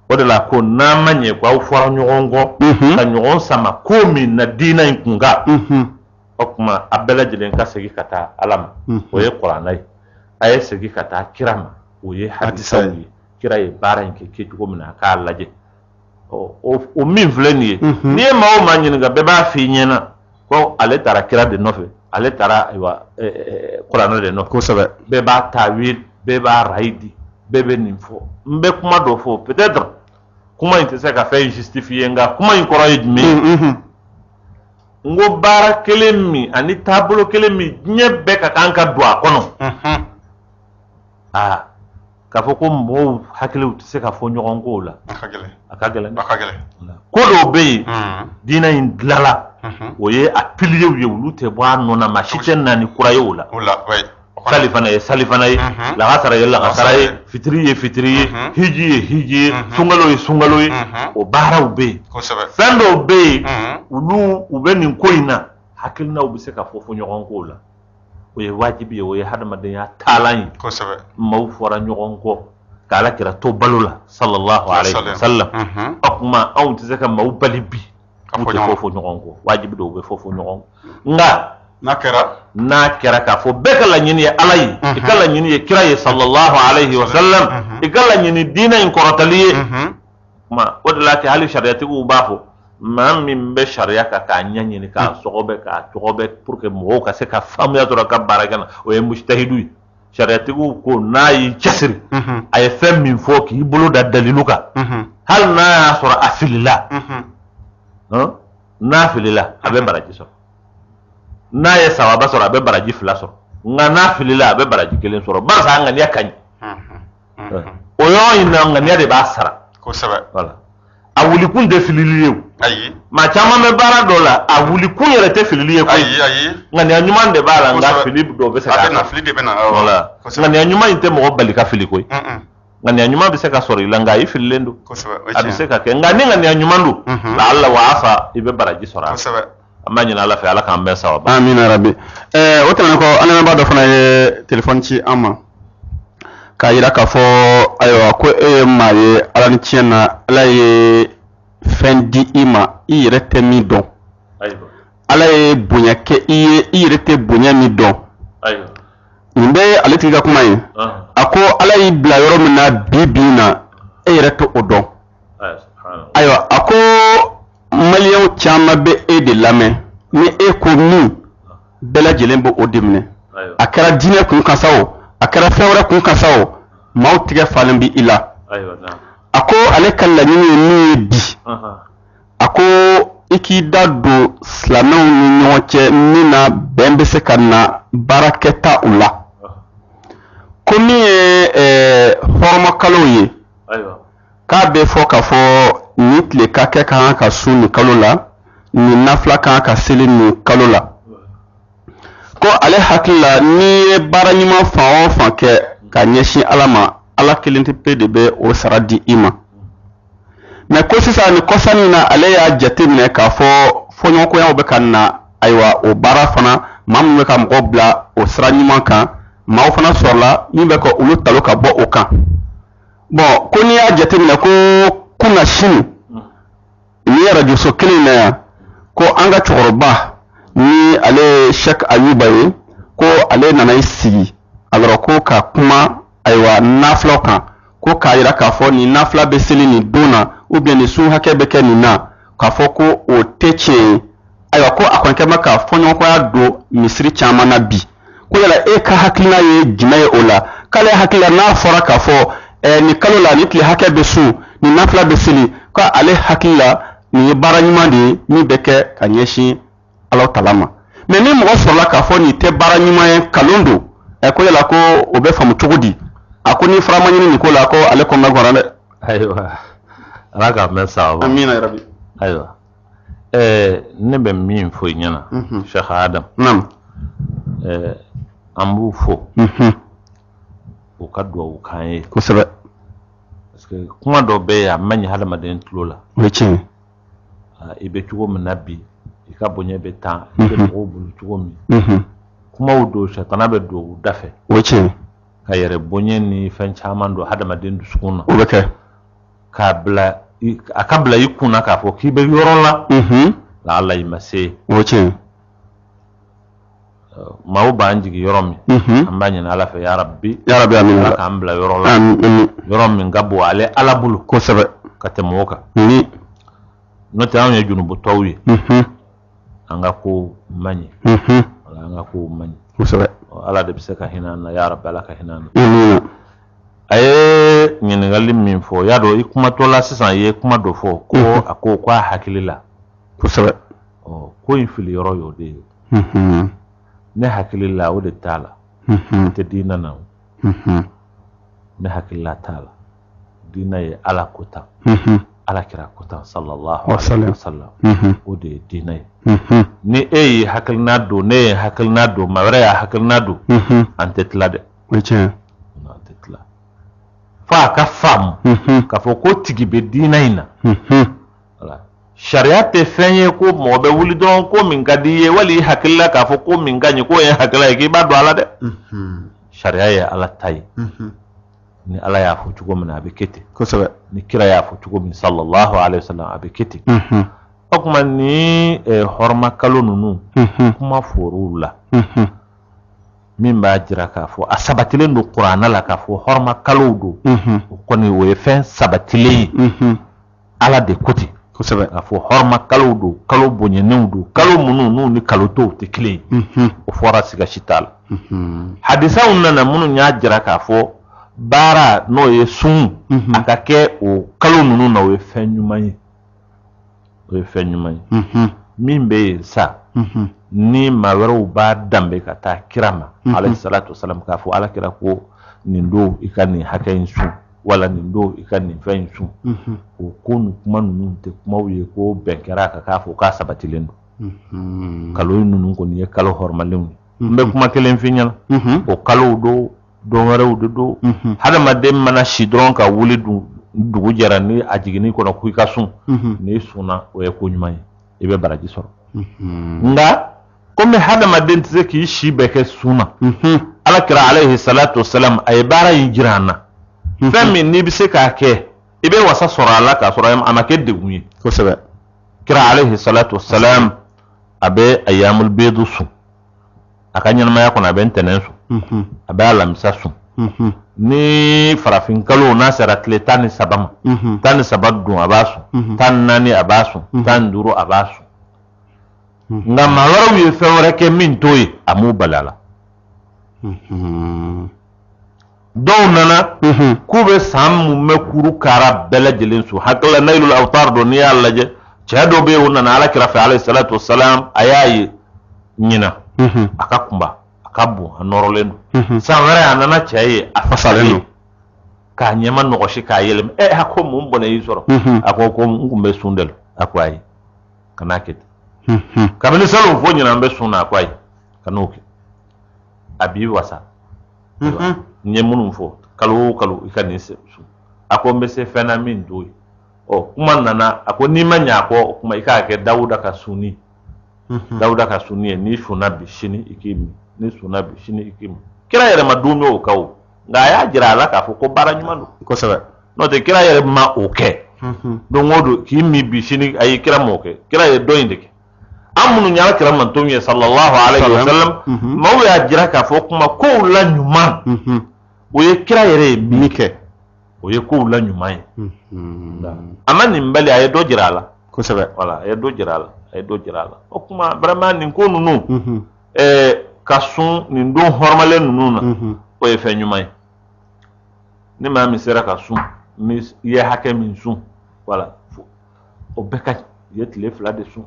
o de la ko n'an ma ɲɛ ko aw fɔra ɲɔgɔn kɔ ka ɲɔgɔn sama ko min na diina in kun kan o kuma a bɛɛ lajɛlen ka segin ka taa ala ma o ye kuranɛ ye a ye segin ka taa kira ma o ye hadisaw ye kira ye baara in kɛ cogo min na a k'a lajɛ o min filɛ nin ye n'i ye maa o maa ɲininka bɛɛ b'a f'i ɲɛna ko ale taara kira de nɔfɛ ale taara ayiwa kuranɛ de nɔfɛ kosɛbɛ bɛɛ b'a taawil bɛɛ b'a rayi di bɛɛ bɛ nin fɔ n bɛ kuma dɔ fɔ peut-être kuma in tɛ se ka fɛn justifier nka kuma in kɔrɔ ye jumɛn ye n ko baara kelen min ani taabolo kelen min diɲɛ bɛɛ ka kan ka don a kɔnɔ k'a fɔ ko mɔgɔw hakiliw tɛ se ka fɔ ɲɔgɔn kow la a ka gɛlɛn ko dɔw bɛ yen diinɛ in dilala o ye a piliyew ye olu tɛ bɔ a nɔ na maa si tɛ na ni kura ye o la sali fana ye sali fana ye lakasara ye lakasara ye fitiri ye fitiri ye hiji ye hiji ye sunkalo ye sunkalo ye o baaraw bɛ yen fɛn dɔw bɛ yen olu u bɛ nin ko in na hakilinaw bɛ se ka fɔ ɲɔgɔn kow la o ye wajibi ye o ye hadamadenya taalan ye maaw fɔra ɲɔgɔn kɔ k'ala kira to balo la sallallahu alaihi wasallam o kuma anw tɛ se ka maaw bali bi u tɛ fɔ ɲɔgɔn kɔ wajibi don u bɛ fɔ ɲɔgɔn kɔ nka n'a kɛra k'a fɔ bɛɛ ka laɲini ye ala ye i ka laɲini ye kira ye sallallahu alaihi wasallam i ka laɲini diinɛ in kɔrɔtali ye kuma o de la kɛ hali sariyatigiw b'a fɔ maa min bɛ sariya kan k'a ɲɛɲini k'a sɔgɔbɛ k'a tɔgɔbɛ pour que mɔgɔw ka se ka faamuya dɔrɔn ka baara kɛ na o ye mujtahidu ye sariyatigiw ko n'a y'i cɛsiri a ye fɛn min fɔ k'i bolo da dalilu kan hali n'a y'a sɔrɔ a filila n'a filila a bɛ baraji sɔrɔ n'a ye sababa sɔrɔ a bɛ baraji fila sɔrɔ nka n'a filila a bɛ baraji kelen sɔrɔ barisa a ŋaniya ka ɲi o yɔrɔ in na ŋaniya de b'a sara voilà a wulikun tɛ filili ye o maa caman bɛ baara dɔ la a wulikun yɛrɛ tɛ filili ye koyi ŋaniya ɲuman de b'a la nka fili dɔw bɛ se ka voilà ŋaniya ɲuman in tɛ mɔgɔ bali ka fili koyi ŋaniya ɲuman bɛ se ka sɔrɔ i la nka i fililen don a bɛ se ka kɛ nka ni ŋaniya ɲuman don la'alla wa asa i bɛ baraji sɔrɔ a la an b'a ɲini ala fɛ ala k'an bɛn sababa amina rabi o tɛmɛnen kɔ an lamɛnbaa dɔ fana ye telefɔni ci an ma k'a yira k'a fɔ ayiwa ko e ye maa ye ala ni tiɲɛ na ala ye fɛn di i ma i yɛrɛ tɛ min dɔn ala ye bonya kɛ i ye i yɛrɛ tɛ bonya min dɔn nin bɛ ale tigi ka kuma ye a ko ala y'i bila yɔrɔ min na bi bi in na e yɛrɛ tɛ o dɔn ayiwa a ko maliyɛnw caman bɛ e de lamɛn ni e ko min bɛɛ lajɛlen bɛ o de minɛ a kɛra diinɛ kun kan sa o a kɛra fɛn wɛrɛ kun kan sa o maaw tigɛ falen bɛ i la a ko ale ka laɲini ye min ye bi a ko i k'i da don silamɛw ni ɲɔgɔn cɛ min na bɛn bɛ se ka na baarakɛta u la ko min ye hɔrɔmakalow ye k'a bɛ fɔ k'a fɔ ni tile ka kɛ ka kan ka sun nin kalo la ni nafila ka kan ka seli nin kalo la ko ale hakili la n'i ye baara ɲuman fan o fan kɛ ka ɲɛsin ala ma ala kelen tɛ pe de bɛ o sara di i ma mɛ ko sisan ni kɔsani na ale y'a jate minɛ k'a fɔ fɔɲɔgɔnkɔyaw bɛ ka na ayiwa o baara fana maa min bɛ ka mɔgɔw bila o sira ɲuman kan maaw fana sɔrɔla min bɛ ka olu talo ka bɔ o kan bon ko n'i y'a jate minɛ ko kunna sini ni radio so kelen na ya ko an ga cɛkɔrɔba ni ale Sheikh Ayuba ye ko ale nana i sigi alors ko ka kuma ayiwa nafila kan ko k'a yira k'a fɔ ni nafila bɛ seli nin don na ou bien ni sun hakɛ bɛ kɛ nin na k'a fɔ ko o tɛ tiɲɛ ye ayiwa ko a kɔni kɛ bɛ ka fɔɲɔgɔnkɔya don misiri caman na bi ko yala e ka hakilina ye jumɛn ye o la k'ale hakilila n'a fɔra k'a fɔ ni kalo la ni tile hakɛ bɛ sun ni nafila bɛ seli ko ale hakilila nin ye baara ɲuman de ye min bɛ kɛ ka ɲɛsin Ala Taala ma mais ni mɔgɔ sɔrɔla k'a fɔ nin tɛ baara ɲuman ye kalon don ko yala ko o bɛ faamu cogo di a ko ni fara ma ɲini nin ko la ko ale kɔn bɛ gɔrɔn dɛ ayiwa Ala ka mɛn sababa amina yarabi ayiwa ne bɛ min fɔ i ɲɛna Sheikh Adam naam an b'u fɔ u ka duwawu k'an ye kosɛbɛ parce que kuma dɔ bɛ yen a ma ɲi hadamaden tulo la o ye tiɲɛ i bɛ cogo min na bi i ka bonya bɛ tan i bɛ mɔgɔw bolo cogo min kumaw don sɛtana bɛ don u da fɛ o ye tiɲɛ ka yɛrɛ bonya ni fɛn caman don hadamaden dusukun na o bɛ kɛ k'a bila a ka bila i kunna k'a fɔ k'i bɛ yɔrɔ la la Ala i ma se o ye tiɲɛ maaw b'an jigi yɔrɔ min an b'a ɲini Ala fɛ ya Rabbi amina Ala k'an bila yɔrɔ la yɔrɔ min ka bon ale Ala bolo kosɛbɛ ka tɛmɛ o kan n'o tɛ anw ye junubutɔw ye an ka ko man ɲi an ka ko man ɲi kosɛbɛ Ala de bɛ se ka hinɛ an na ya Rabbi Ala ka hinɛ an na a ye ɲininkali min fɔ y'a dɔn i kumatɔ la sisan i ye kuma dɔ fɔ ko a ko k'a hakili la kosɛbɛ ko in fili yɔrɔ y'o de ye ne hakili la o de t'a la tɛ diinɛ na ne hakili la t'a la diinɛ ye Ala ko tan Ala kira ko tan sallallahu alaihi wa sallam o de ye diinɛ ye ni e ye hakilina don ne ye hakilina don maa wɛrɛ y'a hakilina don an tɛ tila dɛ o ye tiɲɛ an tɛ tila fo a ka faamu k'a fɔ ko tigi bɛ diinɛ in na sariya tɛ fɛn ye ko mɔgɔ bɛ wuli dɔrɔn ko min ka di ye wali i hakilila k'a fɔ ko min ka ɲi ko ye hakilila ye k'i b'a dɔn Ala dɛ sariya ye Ala ta ye ni Ala y'a fɔ cogo min na a bɛ kɛ ten kosɛbɛ ni kira y'a fɔ cogo min sallallahu alaihi wasallam a bɛ kɛ ten o kuma ni hɔrɔma kalo ninnu kuma fɔr'u la min b'a jira k'a fɔ a sabatilen don Kuranɛ la k'a fɔ hɔrɔma kalow don o kɔni o ye fɛn sabatilen ye Ala de ko ten kosɛbɛ k'a fɔ hɔrɔma kalow don kalo bonyannenw don kalo minnu n'u ni kalo tɔw tɛ kelen ye o fɔra siga si t'a la hadisaw nana minnu y'a jira k'a fɔ baara n'o ye sun a ka kɛ o kalo ninnu na o ye fɛn ɲuman ye o ye fɛn ɲuman ye min bɛ yen sa ni maa wɛrɛw b'a danbe ka taa kira ma alayhi salatu wasalam k'a fɔ Ala kira ko nin don i ka nin hakɛ in sun wala nin don i ka nin fɛn in sun o ko nin kuma ninnu tɛ kumaw ye ko bɛn kɛra a kan k'a fɔ k'a sabatilen don kalo ninnu kɔni ye kalo hɔrɔmalenw ye n bɛ kuma kelen f'i ɲɛna o kalow don don wɛrɛw de don hadamaden mana si dɔrɔn ka wuli dugu jɛra ni a jiginni kɔnɔ ko i ka sun n'i sunna o ye ko ɲuman ye i bɛ baraji sɔrɔ nka komi hadamaden tɛ se k'i si bɛɛ kɛ sun na Ala kira alayhi salatu wasalam a ye baara in jira an na fɛn min n'i bɛ se k'a kɛ i bɛ wasa sɔrɔ a la k'a sɔrɔ a ma kɛ degun ye kosɛbɛ kira alayhi salatu wasalam a bɛ ayyamul bidu sun a ka ɲɛnamaya kɔnɔ a bɛ ntɛnɛn sun a bɛ alamisa sun ni farafin kalo n'a sera tile 13 ma 13 dun a b'a sun 14 a b'a sun 15 a b'a sun nka maa wɛrɛw ye fɛn wɛrɛ kɛ min t'o ye a m'u bali a la dɔw nana k'u bɛ san mun bɛ kuru kara bɛɛ lajɛlen sun hakilila Nailul Awtar dɔ n'i y'a lajɛ cɛ dɔ bɛ yen o nana Ala kira fɛ alayhi salatu wasalam a y'a ye ɲina a ka kunba a ka bon a nɔrɔlen don san wɛrɛ a nana cɛ ye a fasalen don k'a ɲɛma nɔgɔsi k'a yɛlɛma a ko mun bɔnɛ y'i sɔrɔ a ko n kun bɛ sun de la a ko ayi kan'a kɛ ten kabini salon fo ɲina n bɛ sun na a ko ayi kan'o kɛ a b'i wasa n ye minnu fɔ kalo o kalo i ka nin sun a ko n bɛ se fɛn na min t'o ye kuma nana a ko n'i ma ɲɛ a kɔ o kuma i k'a kɛ Dawuda ka sunni Dawuda ka sunni ye n'i sunna bi sini i k'i min n'i sunna bi sini i k'i min kira yɛrɛ ma don o kan o nka a y'a jira a la k'a fɔ ko baara ɲuman don kosɛbɛ n'o tɛ kira yɛrɛ ma o kɛ don wodo ki mi bi shini ay kira moke kira ye do indike amunu nyala kira man to mi sallallahu alaihi wasallam mawu ya jira ka fo kuma ko la nyuma o ye kira yere mike o ye ko la nyuma ye amani mbali ay do jira la ko sebe wala ay do jira la o kuma vraiment nin ko nunu kasun nin don hormale nunu na o ye fe nyuma ye ni ma mi sera kasun mi ye hake min sun wala o beka ye tile fila de sun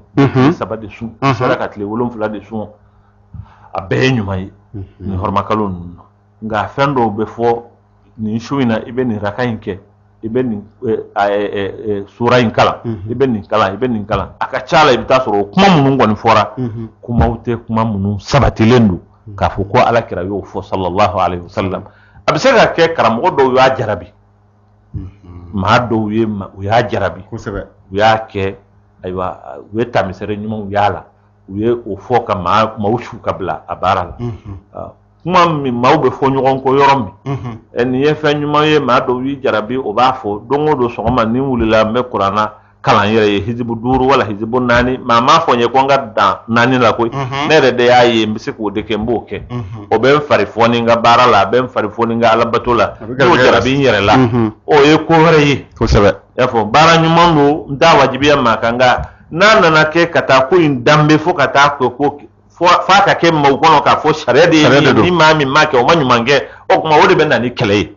saba de sun sera ka tile wolon fila de sun a bɛɛ ɲuman ye ni hɔrɔmakalo ninnu nka fɛn dɔw bɛ fɔ nin su in na i bɛ nin raka in kɛ i bɛ nin sura in kalan i bɛ nin kalan a ka ca la i bɛ taa sɔrɔ o kuma minnu kɔni fɔra kumaw tɛ kuma minnu sabatilen don k'a fɔ ko ala kira y'o fɔ sallallahu alaihi wasallam a bɛ se ka kɛ karamɔgɔ dɔw y'a jarabi maa dɔw ye u y'a jarabi u y'a kɛ ayiwa u ye tamisɛrɛ ɲumanw y'a la u ye o fɔ ka maaw su ka bila a baara la kuma min maaw bɛ fɔ ɲɔgɔn kɔ yɔrɔ min nin ye fɛn ɲuman ye maa dɔw y'i jarabi o b'a fɔ don o don sɔgɔma ni n wulila n bɛ kuranna kalan yɛrɛ ye hizibu 5 wala hizibu 4 maa m'a fɔ n ye ko n ka dan 4 la koyi ne yɛrɛ de y'a ye n bɛ se k'o de kɛ n b'o kɛ o bɛ n fari fɔ ni n ka baara la a bɛ n fari fɔ ni n ka alabato la n'o jarabi n yɛrɛ la o ye ko wɛrɛ ye kosɛbɛ i y'a fɔ baara ɲuman don n t'a wajibiya maa kan nka n'a nana kɛ ka taa ko in danbe fo ka taa kɛ ko f'a ka kɛ maaw kɔnɔ k'a fɔ sariya de ye ni maa min m'a kɛ o ma ɲuman kɛ o tuma o de bɛ na ni kɛlɛ ye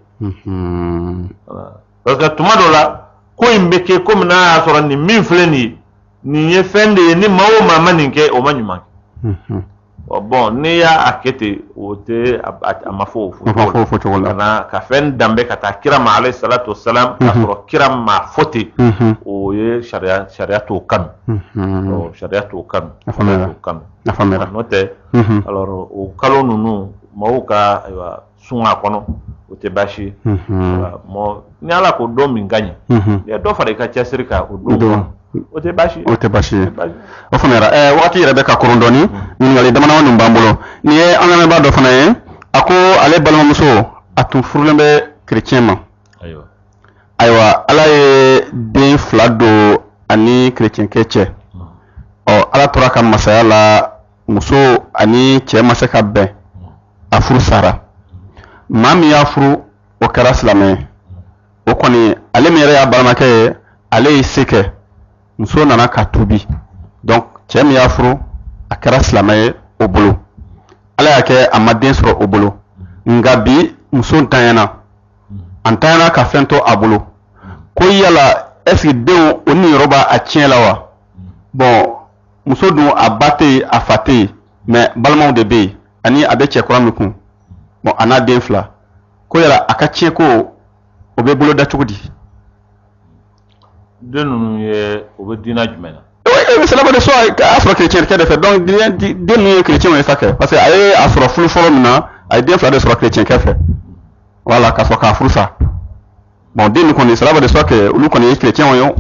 parce que tuma dɔ la ko in bɛ kɛ komi n'a y'a sɔrɔ nin min filɛ nin ye nin ye fɛn de ye ni maa o maa ma nin kɛ o ma ɲuman kɛ bon n'i y'a kɛ ten o tɛ a ma fɔ o fɔcogo la ka fɛn danbe ka taa kira ma alayhi salatu wasalam k'a sɔrɔ kira ma fɔ ten o ye sariya t'o kanu sariya t'o kanu n'o tɛ alors o kalo ninnu maaw ka sun a kɔnɔ o tɛ baasi ye ni ala ko don min ka ɲi n'i ye dɔ fara i ka cɛsiri kan o don o tɛ baasi ye o faamuyara waati yɛrɛ bɛ ka koron dɔɔni ɲininkali damadama min b'an bolo nin ye an lamɛnbaa dɔ fana ye a ko ale balimamuso a tun furulen bɛ kerecɛn ma ayiwa ala ye den 2 don ani kerecɛnkɛ cɛ ala tora ka masaya la muso ani cɛ ma se ka bɛn a furu sara maa min y'a furu o kɛra silamɛ o kɔni ale min yɛrɛ y'a balimakɛ ye ale y'i se kɛ muso nana ka tuubi donc cɛ min y'a furu a kɛra silamɛ ye o bolo ala y'a kɛ a ma den sɔrɔ o bolo nka bi muso ntanyana ka fɛn to a bolo ko yala est-ce que denw o niyɔrɔ b'a tiɲɛ la wa bon muso dun a ba tɛ yen a fa tɛ yen mais balimaw de bɛ yen ani a bɛ cɛ kura min kun bon a n'a den 2 ko yala a ka tiɲɛ ko o bɛ bolo da cogo di den ninnu ye o bɛ diinɛ jumɛn na cela veut dire soit a sɔrɔ kerecɛnkɛ de fɛ donc den ninnu ye kerecɛnw ye sa kɛ parce que a ye a sɔrɔ furu fɔlɔ min na a ye den 2 de sɔrɔ kerecɛnkɛ fɛ voilà ka sɔrɔ k'a furu sa bon den ninnu kɔni cela veut dire soit que olu kɔni ye kerecɛnw ye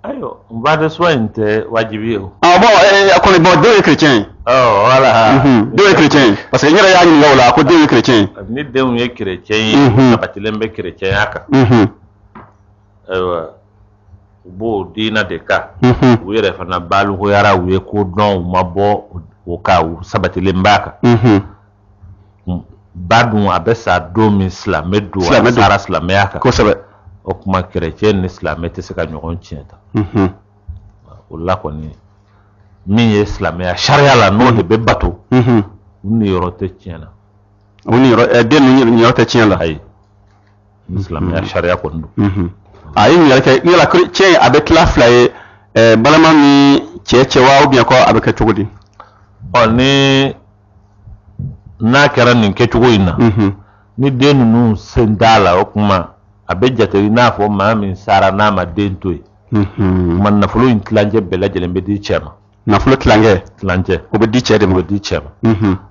ayiwa va de soi in tɛ wajibi ye o bon a kɔni bon denw ye kerecɛn ye voilà denw ye kerecɛn ye parce que n yɛrɛ y'a ɲininka o la ko denw ye kerecɛn ye ni denw ye kerecɛn ye sabatilen bɛ kerecɛnya kan ayiwa u b'o diinɛ de kan u yɛrɛ fana balikoyara u ye ko dɔn u ma bɔ o kan u sabatilen b'a kan ba dun a bɛ sa don min silamɛ don a sara silamɛya kan kosɛbɛ o kuma kerecɛn ni silamɛ tɛ se ka ɲɔgɔn tiɲɛ ta o la kɔni min ye silamɛya sariya la n'o de bɛ bato u niyɔrɔ tɛ tiɲɛ na den niyɔrɔ tɛ tiɲɛ la ayi ni silamɛya sariya kɔni don a ye ɲininkali kɛ yala cɛ a bɛ tila 2 ye balima ni cɛ wa ou bien ko a bɛ kɛ cogo di ni n'a kɛra nin kɛcogo in na ni den ninnu sen t'a la o kuma a bɛ jate i n'a fɔ maa min sara n'a ma den to yen kuma nafolo in tilancɛ bɛɛ lajɛlen bɛ di cɛ ma nafolo tilancɛ o bɛ di cɛ de ma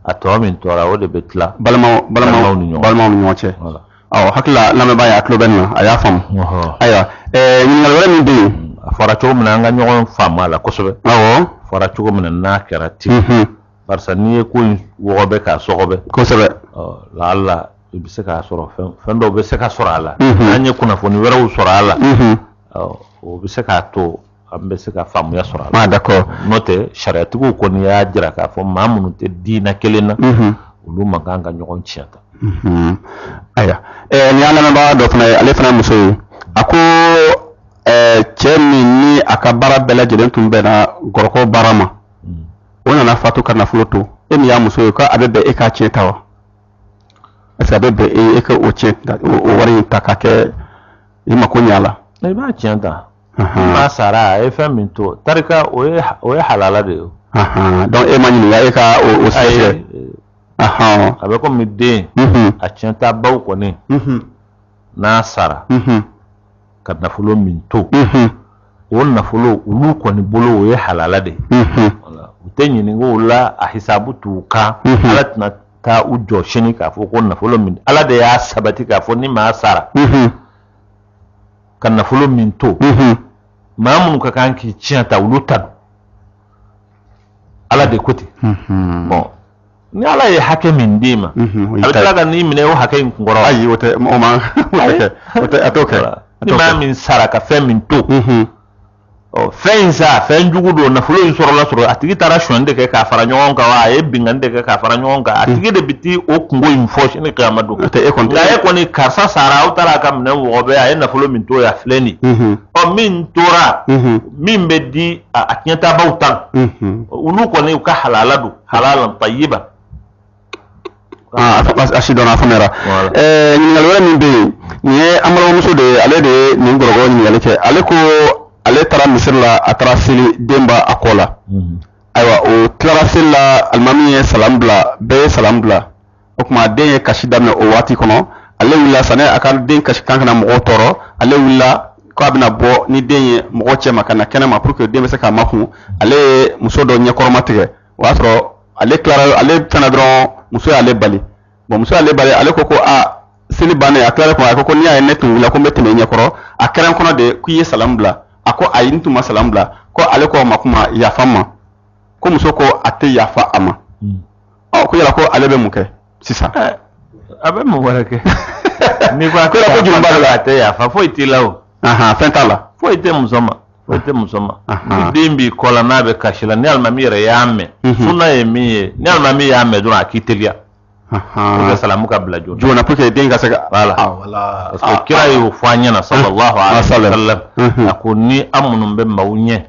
a tɔ min tora o de bɛ tila balimaw ni ɲɔgɔn cɛ hakilila lamɛnbaa ye a tulo bɛ nin na a y'a faamu ayiwa ɲininkali wɛrɛ min bɛ yen a fɔra cogo min na an ka ɲɔgɔn faamu a la kosɛbɛ fɔra cogo min na n'a kɛra ten barisa n'i ye ko in wɔgɔbɛ k'a sɔgɔbɛ kosɛbɛ lala i bɛ se k'a sɔrɔ fɛn dɔw bɛ se ka sɔrɔ a la n'an ye kunnafoni wɛrɛw sɔrɔ a la o bɛ se k'a to an bɛ se ka faamuya sɔrɔ a la. D'accord. N'o tɛ sariyatigiw kɔni y'a jira k'a fɔ maa minnu tɛ diinɛ kelen na olu man kan ka ɲɔgɔn tiɲɛ ta. Aya ni an lamɛnbaga dɔ fana ye ale fana muso ye a ko cɛ min ni a ka baara bɛɛ lajɛlen tun bɛnna gɔrɔkɔ baara ma o nana fatu ka nafolo to e min y'a muso ye ko a bɛ bɛn e k'a tiɲɛ ta wa est-ce que a bɛ bɛn e ka o tiɲɛ o wari in ta k'a kɛ i mako ɲɛ a la. I b'a tiɲɛ ta n'a sara a ye fɛn min to tarika o ye halala de ye. Donc e ma ɲininka e ka o sɛgɛsɛgɛ. A bɛ komi den a tiɲɛ ta baw kɔni n'a sara ka nafolo min to o nafolo olu kɔni bolo o ye halala de ye u tɛ ɲininka o la a hisabu t'u kan ala tɛna taa u jɔ sini k'a fɔ ko nafolo min ala de y'a sabati k'a fɔ ni maa sara ka nafolo min to maa minnu ka kan k'i tiɲɛ ta olu ta don ala de ko ten bon ni ala ye hakɛ min d'i ma a bɛ tila ka n'i minɛ o hakɛ in kunkɔrɔ. Ayi o tɛ o ma o tɛ a t'o kɛ. Ni maa min sara ka fɛn min to fɛn in sa fɛn jugu don nafolo in sɔrɔ a tigi taara sɔn de kɛ k'a fara ɲɔgɔn kan wa a ye binkanni de kɛ k'a fara ɲɔgɔn kan a tigi de bɛ ti o kungo in fɔ sini kiyama don. O tɛ e kɔni. Nka e kɔni karisa sara aw taara a ka minɛn wɔgɔbɛ a ye nafolo min to yan filɛ nin ye min tora min bɛ di a tiɲɛtabaw tan olu kɔni u ka halala don halalan tayyiba. Asi dɔnna a faamuyara. Ɲininkali wɛrɛ min bɛ yen nin ye an balimamuso de ye ale de ye nin gɔrɔgɔ ɲininkali kɛ ale ko ale taara misiri la a taara seli den b'a a kɔ la ayiwa o tilara seli la alimami ye salam bila bɛɛ ye salam bila o tuma den ye kasi daminɛ o waati kɔnɔ ale wulila sanni a ka den kasi kan kana mɔgɔw tɔɔrɔ ale wulila k'a bɛna bɔ ni den ye mɔgɔ cɛ ma ka na kɛnɛ ma pour que den bɛ se k'a makun ale ye muso dɔ ɲɛkɔrɔma tigɛ o y'a sɔrɔ ale tilara ale fɛnɛ dɔrɔn muso y'ale bali muso y'ale bali ale ko seli bannen a tilara kuma a ko n'i y'a ye ne tun wulila ko n bɛ tɛmɛ i ɲɛkɔrɔ a kɛra n kɔnɔ de k'i ye salam bila a ko ayi n tun ma salam bila ko ale ko ma kuma yafa ma ko muso ko a tɛ yafa a ma ko yala ko ale bɛ mun kɛ sisan. A bɛ mun wɛrɛ kɛ n'i ko a ko jumɛn b'ale la a tɛ yafa foyi t'i la o. Fɛn t'a la. Foyi tɛ muso ma foyi tɛ muso ma ni den b'i kɔ la n'a bɛ kasi la ni alimami yɛrɛ y'a mɛn sunna ye min ye ni alimami y'a mɛn dɔrɔn a k'i teliya. Pour que salamu ka bila joona pour que den ka se ka voilà parce que kira y'o fɔ an ɲɛna sallallahu alaihi wa sallam a ko ni an minnu bɛ maaw ɲɛ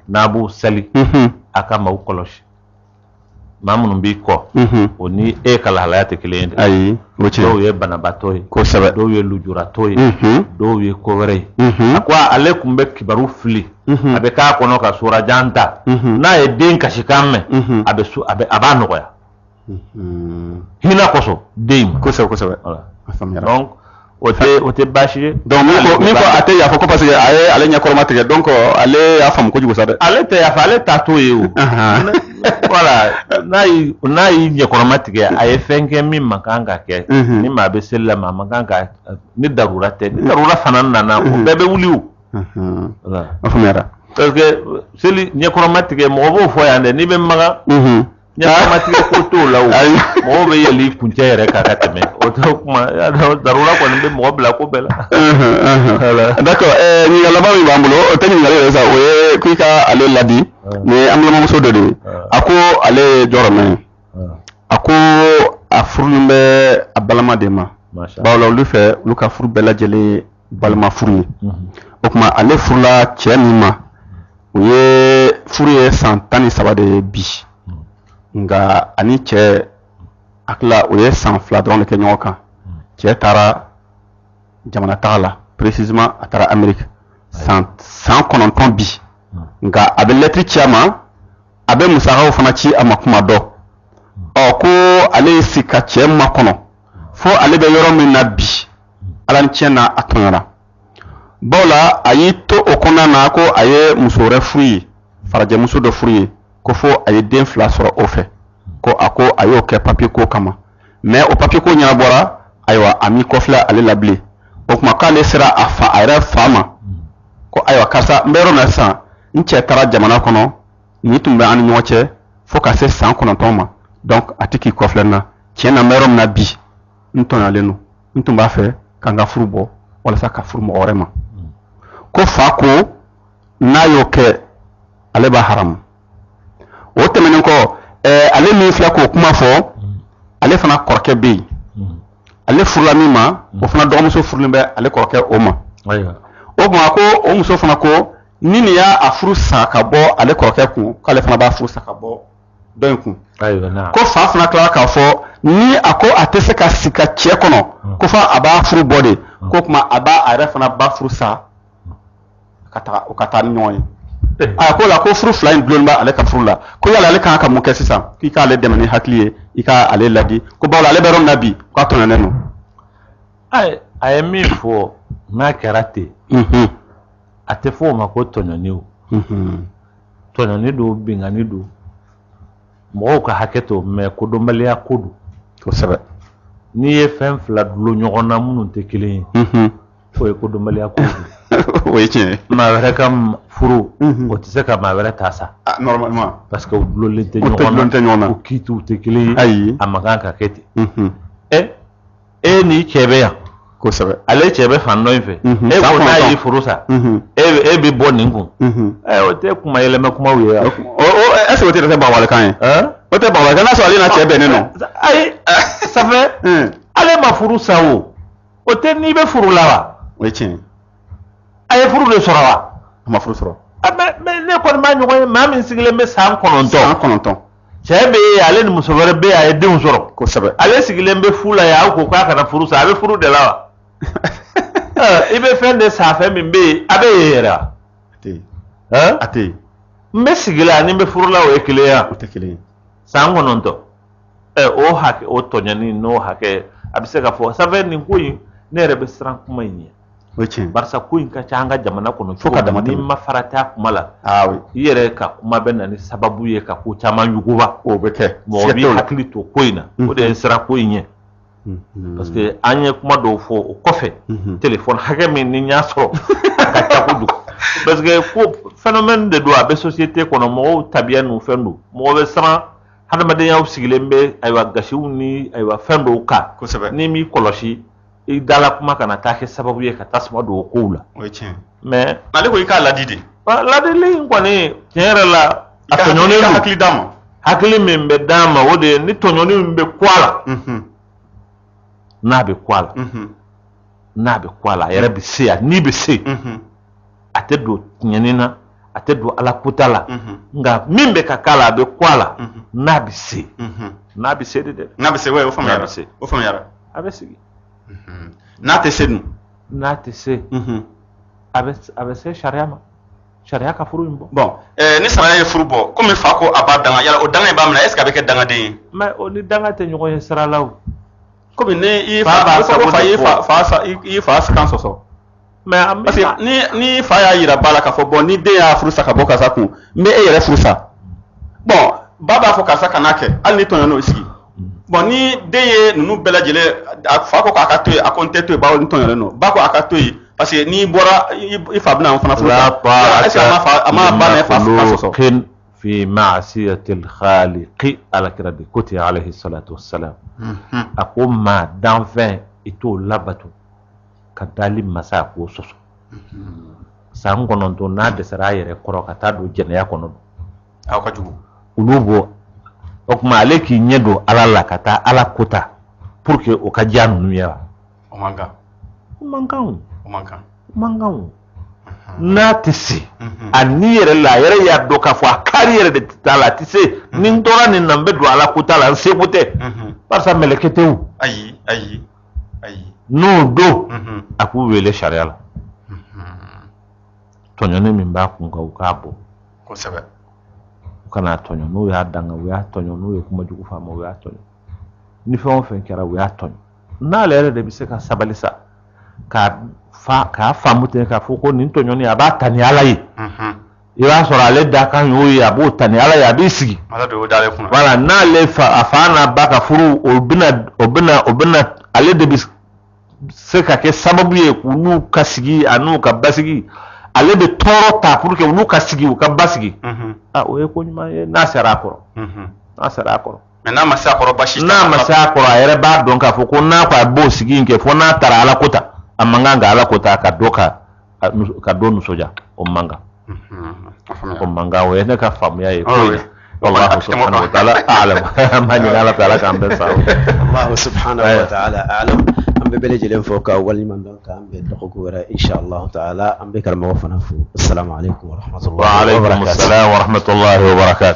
n'a b'u seli a ka maaw kɔlɔsi maa minnu b'i kɔ o ni e ka lahalaya tɛ kelen ye dɛ. Ayi o cɛ dɔw ye banabaatɔ ye kosɛbɛ dɔw ye lujuratɔ ye dɔw ye ko wɛrɛ ye a ko ale tun bɛ kibaru fili a bɛ k'a kɔnɔ ka surajan ta n'a ye den kasikan mɛn a b'a nɔgɔya. Hinɛ kosɔn den kosɛbɛ donc o tɛ baasi ye. donc min fɔ a tɛ yafa ko parce que a ye ale ɲɛkɔrɔma tigɛ donc ale y'a faamu kojugu sa dɛ. Ale tɛ yafa ale t'a to ye o voilà n'a y'i ɲɛkɔrɔma tigɛ a ye fɛn kɛ min man kan ka kɛ ni maa bɛ seli la maa man kan ka ni darura tɛ ni darura fana nana o bɛɛ bɛ wuli o. A faamuyara. parce que seli ɲɛkɔrɔma tigɛ mɔgɔ b'o fɔ yan dɛ n'i bɛ magan ɲɛkɔrɔma tigɛ ko t'o la o mɔgɔw bɛ yɛlɛ i kuncɛ yɛrɛ kan ka tɛmɛ o tɛ kuma darura kɔni bɛ mɔgɔ bila ko bɛɛ la. D'accord ɲininkali laban min b'an bolo o tɛ ɲininkali yɛrɛ sa o ye k'i ka ale ladi ni an balimamuso dɔ de ye a ko ale ye jɔrɔ mɛn a ko a furulen bɛ a balima de ma bawo la olu fɛ olu ka furu bɛɛ lajɛlen ye balima furu ye o tuma ale furula cɛ min ma o ye furu ye san 13 de ye bi. Nka ani cɛ hakilila o ye san 2 dɔrɔn de kɛ ɲɔgɔn kan cɛ taara jamana taga la précisément a taara Amérique san 9 bi nka a bɛ lɛtiri ci a ma a bɛ musakaw fana ci a ma kuma dɔ ko ale ye si ka cɛ makɔnɔ fo ale bɛ yɔrɔ min na bi ala ni tiɲɛ na a tɔɲɔra bawo la a y'i to o kɔnɔna na ko a ye muso wɛrɛ furu ye farajɛmuso dɔ furu ye ko fo a ye den 2 sɔrɔ o fɛ ko a y'o kɛ papier ko kama mais o papier ko ɲɛnabɔra ayiwa a m'i kɔfilɛ ale la bilen o tuma k'ale sera a yɛrɛ fa ma ko ayiwa karisa n bɛ yɔrɔ min na sisan n cɛ taara jamana kɔnɔ nin tun bɛ an ni ɲɔgɔn cɛ fo ka se san 9 ma donc a tɛ k'i kɔfilɛ n na tiɲɛ na n bɛ yɔrɔ min na bi n tɔɲɔlen don n tun b'a fɛ ka n ka furu bɔ walasa ka furu mɔgɔ wɛrɛ ma ko fa ko n'a y'o kɛ ale b'a haram o tɛmɛnen kɔ ale min filɛ k'o kuma fɔ ale fana kɔrɔkɛ bɛ yen ale furula min ma o fana dɔgɔmuso furulen bɛ ale kɔrɔkɛ o ma o kuma ko o muso fana ko ni nin y'a furu sa ka bɔ ale kɔrɔkɛ kun k'ale fana b'a furu sa ka bɔ dɔ in kun ko fa fana tilala k'a fɔ ni a ko a tɛ se ka sigi ka cɛ kɔnɔ ko fa a b'a furu bɔ de ko kuma a b'a yɛrɛ fana ba furu sa o ka taa ni ɲɔgɔn ye a ko la ko furu fila in dulon b'a ale ka furu la ko yala ale kan ka mun kɛ sisan k'i k'ale dɛmɛ ni hakili ye i ka ale ladi ko bawo ale bɛ yɔrɔ min na bi k'a tɔɲɔnen don a ye min fɔ n'a kɛra ten a tɛ fɔ o ma ko tɔɲɔni o tɔɲɔni don bingani don mɔgɔw ka hakɛ to mɛ kodɔnbaliya ko don kosɛbɛ n'i ye fɛn fila dulon ɲɔgɔn na minnu tɛ kelen ye o ye kodɔnbaliya ko don o ye tiɲɛ maa wɛrɛ ka furu o tɛ se ka maa wɛrɛ ta sa normalement parce que o dulonlen tɛ ɲɔgɔn na o kiitiw tɛ kelen ye ayi a man kan ka kɛ ten e n'i cɛ bɛ yan kosɛbɛ ale cɛ bɛ fan dɔ in fɛ e ko n'a y'i furu sa e bɛ bɔ nin kun o tɛ kuma yɛlɛmɛ kumaw ye est-ce que o tɛ bawalekan ye o tɛ bawalekan n'a sɔrɔ ale n'a cɛ bɛnnen don ayi safɛ ale ma furu sa o tɛ n'i bɛ furu la wa o ye tiɲɛ a ye furu de sɔrɔ wa a ma furu sɔrɔ mais ne kɔni b'a ɲɔgɔn ye maa min sigilen bɛ san 9 cɛ bɛ yen ale ni muso wɛrɛ bɛ yen a ye denw sɔrɔ kosɛbɛ ale sigilen bɛ fu la yan ko k'a kana furu sa a bɛ furu de la wa i bɛ fɛn de sa fɛn min bɛ yen a bɛ yen yɛrɛ wa a tɛ yen n bɛ sigi la ni n bɛ furu la o ye kelen ya o tɛ kelen ye san 9 o hakɛ o tɔɲɔni n'o hakɛ a bɛ se ka fɔ sanfɛ nin ko in ne yɛrɛ bɛ siran kuma in ɲɛ o ye tiɲɛ barisa ko in ka ca an ka jamana kɔnɔ fo ka dama tɛmɛ ni ma farati a kuma la i yɛrɛ ka kuma bɛ na ni sababu ye ka ko caman yuguba o bɛ kɛ mɔgɔ b'i hakili to ko in na o de ye n siran ko in ɲɛ parce que an ye kuma dɔw fɔ o kɔfɛ téléphone hakɛ min ni n y'a sɔrɔ a ka ca kojugu parce que ko phénomène de don a bɛ société kɔnɔ mɔgɔw tabiya n'u fɛn don mɔgɔ bɛ siran hadamadenyaw sigilen bɛ ayiwa gasiw ni ayiwa fɛn dɔw kan kosɛbɛ n'i m'i kɔlɔsi i dala kuma kana taa kɛ sababu ye ka tasuma don o kow la o ye tiɲɛ mais ale ko i k'a ladi de ladili in kɔni tiɲɛ yɛrɛ la a tɔɲɔnen don hakili d'a ma hakili min bɛ d'a ma o de ye ni tɔɲɔni min bɛ ku a la n'a bɛ ku a la n'a bɛ ku a la a yɛrɛ bɛ se yan n'i bɛ se a tɛ don tiɲɛni na a tɛ don ala kuta la nka min bɛ ka k'a la a bɛ ku a la n'a bɛ se n'a bɛ se de dɛ n'a bɛ se o faamuyara o faamuyara a bɛ sigi n'a tɛ se dun n'a tɛ se a bɛ se sariya ma sariya ka furu in bɔ bon ni sariya ye furu bɔ komi fa ko a b'a danga yala o danga in b'a minɛ est ce que a bɛ kɛ dangaden ye mais o ni danga tɛ ɲɔgɔn ye sira la o komi ni i fa kan sɔsɔ mais parce que ni fa y'a yira ba la k'a fɔ bon ni den y'a furu sa ka bɔ karisa kun n bɛ e yɛrɛ furu sa bon ba b'a fɔ karisa kana kɛ hali ni tɔɲɔn'o sigi bon ni den ye ninnu bɛɛ lajɛlen fa ko k'a ka to yen a ko n tɛ to yen bawo n tɔɲɔnen don ba ko a ka to yen parce que n'i bɔra i fa bɛna fana furu sa est ce que a ma ba n'a fa sɔsɔ في معصية الخالق على كرد كتي عليه الصلاة والسلام أقوم ما دانفين إتو لبتو كدالي مسا كوسوس سان كونونتو ناد سراير كورو كتادو جنيا كونون أو كجو ulubo okuma aleki nyedo alala kata ala kota pour que o kajanu nuya o manga na tisi ani yɛrɛ la yɛrɛ y'a dɔn k'a fɔ a kari yɛrɛ de t'a la a tɛ se ni n tora nin na n bɛ don ala ko t'a la n seko tɛ barisa mɛlɛkɛ tɛ o ayi n'o don a k'u wele sariya la tɔɲɔni min b'a kun kan u k'a bɔ kosɛbɛ u kana tɔɲɔ n'u y'a danga u y'a tɔɲɔ n'u ye kuma jugu f'a ma u y'a tɔɲɔ ni fɛn o fɛn kɛra u y'a tɔɲɔ n'ale yɛrɛ de bɛ se ka sabali sa k'a faamu ten k'a fɔ ko nin tɔɲɔni a b'a ta ni ala ye i b'a sɔrɔ ale dakan y'o ye a b'o ta ni ala ye a b'i sigi wala n'ale a fa n'a ba ka furu o bɛna ale de bɛ se ka kɛ sababu ye k'u ka sigi a n'u ka basigi ale bɛ tɔɔrɔ ta pour que olu ka sigi u ka basigi o ye ko ɲuman ye n'a sera a kɔrɔ mais n'a ma se a kɔrɔ basi n'a ma se a kɔrɔ a yɛrɛ b'a dɔn k'a fɔ ko n'a ko a b'o sigi in kɛ fo n'a taara ala ko ta a man kan ka ala ko ta ka dɔ ka ka donu soja o manga wene ka famu ya ko والله سبحانه وتعالى أعلم ما نقال تعالى كان بس الله سبحانه وتعالى أعلم أم ببلج الانفوكا أول من دون كان بيدقوا إن شاء الله تعالى أم بكرم وفنا السلام عليكم ورحمة الله وعليكم السلام ورحمة الله وبركاته.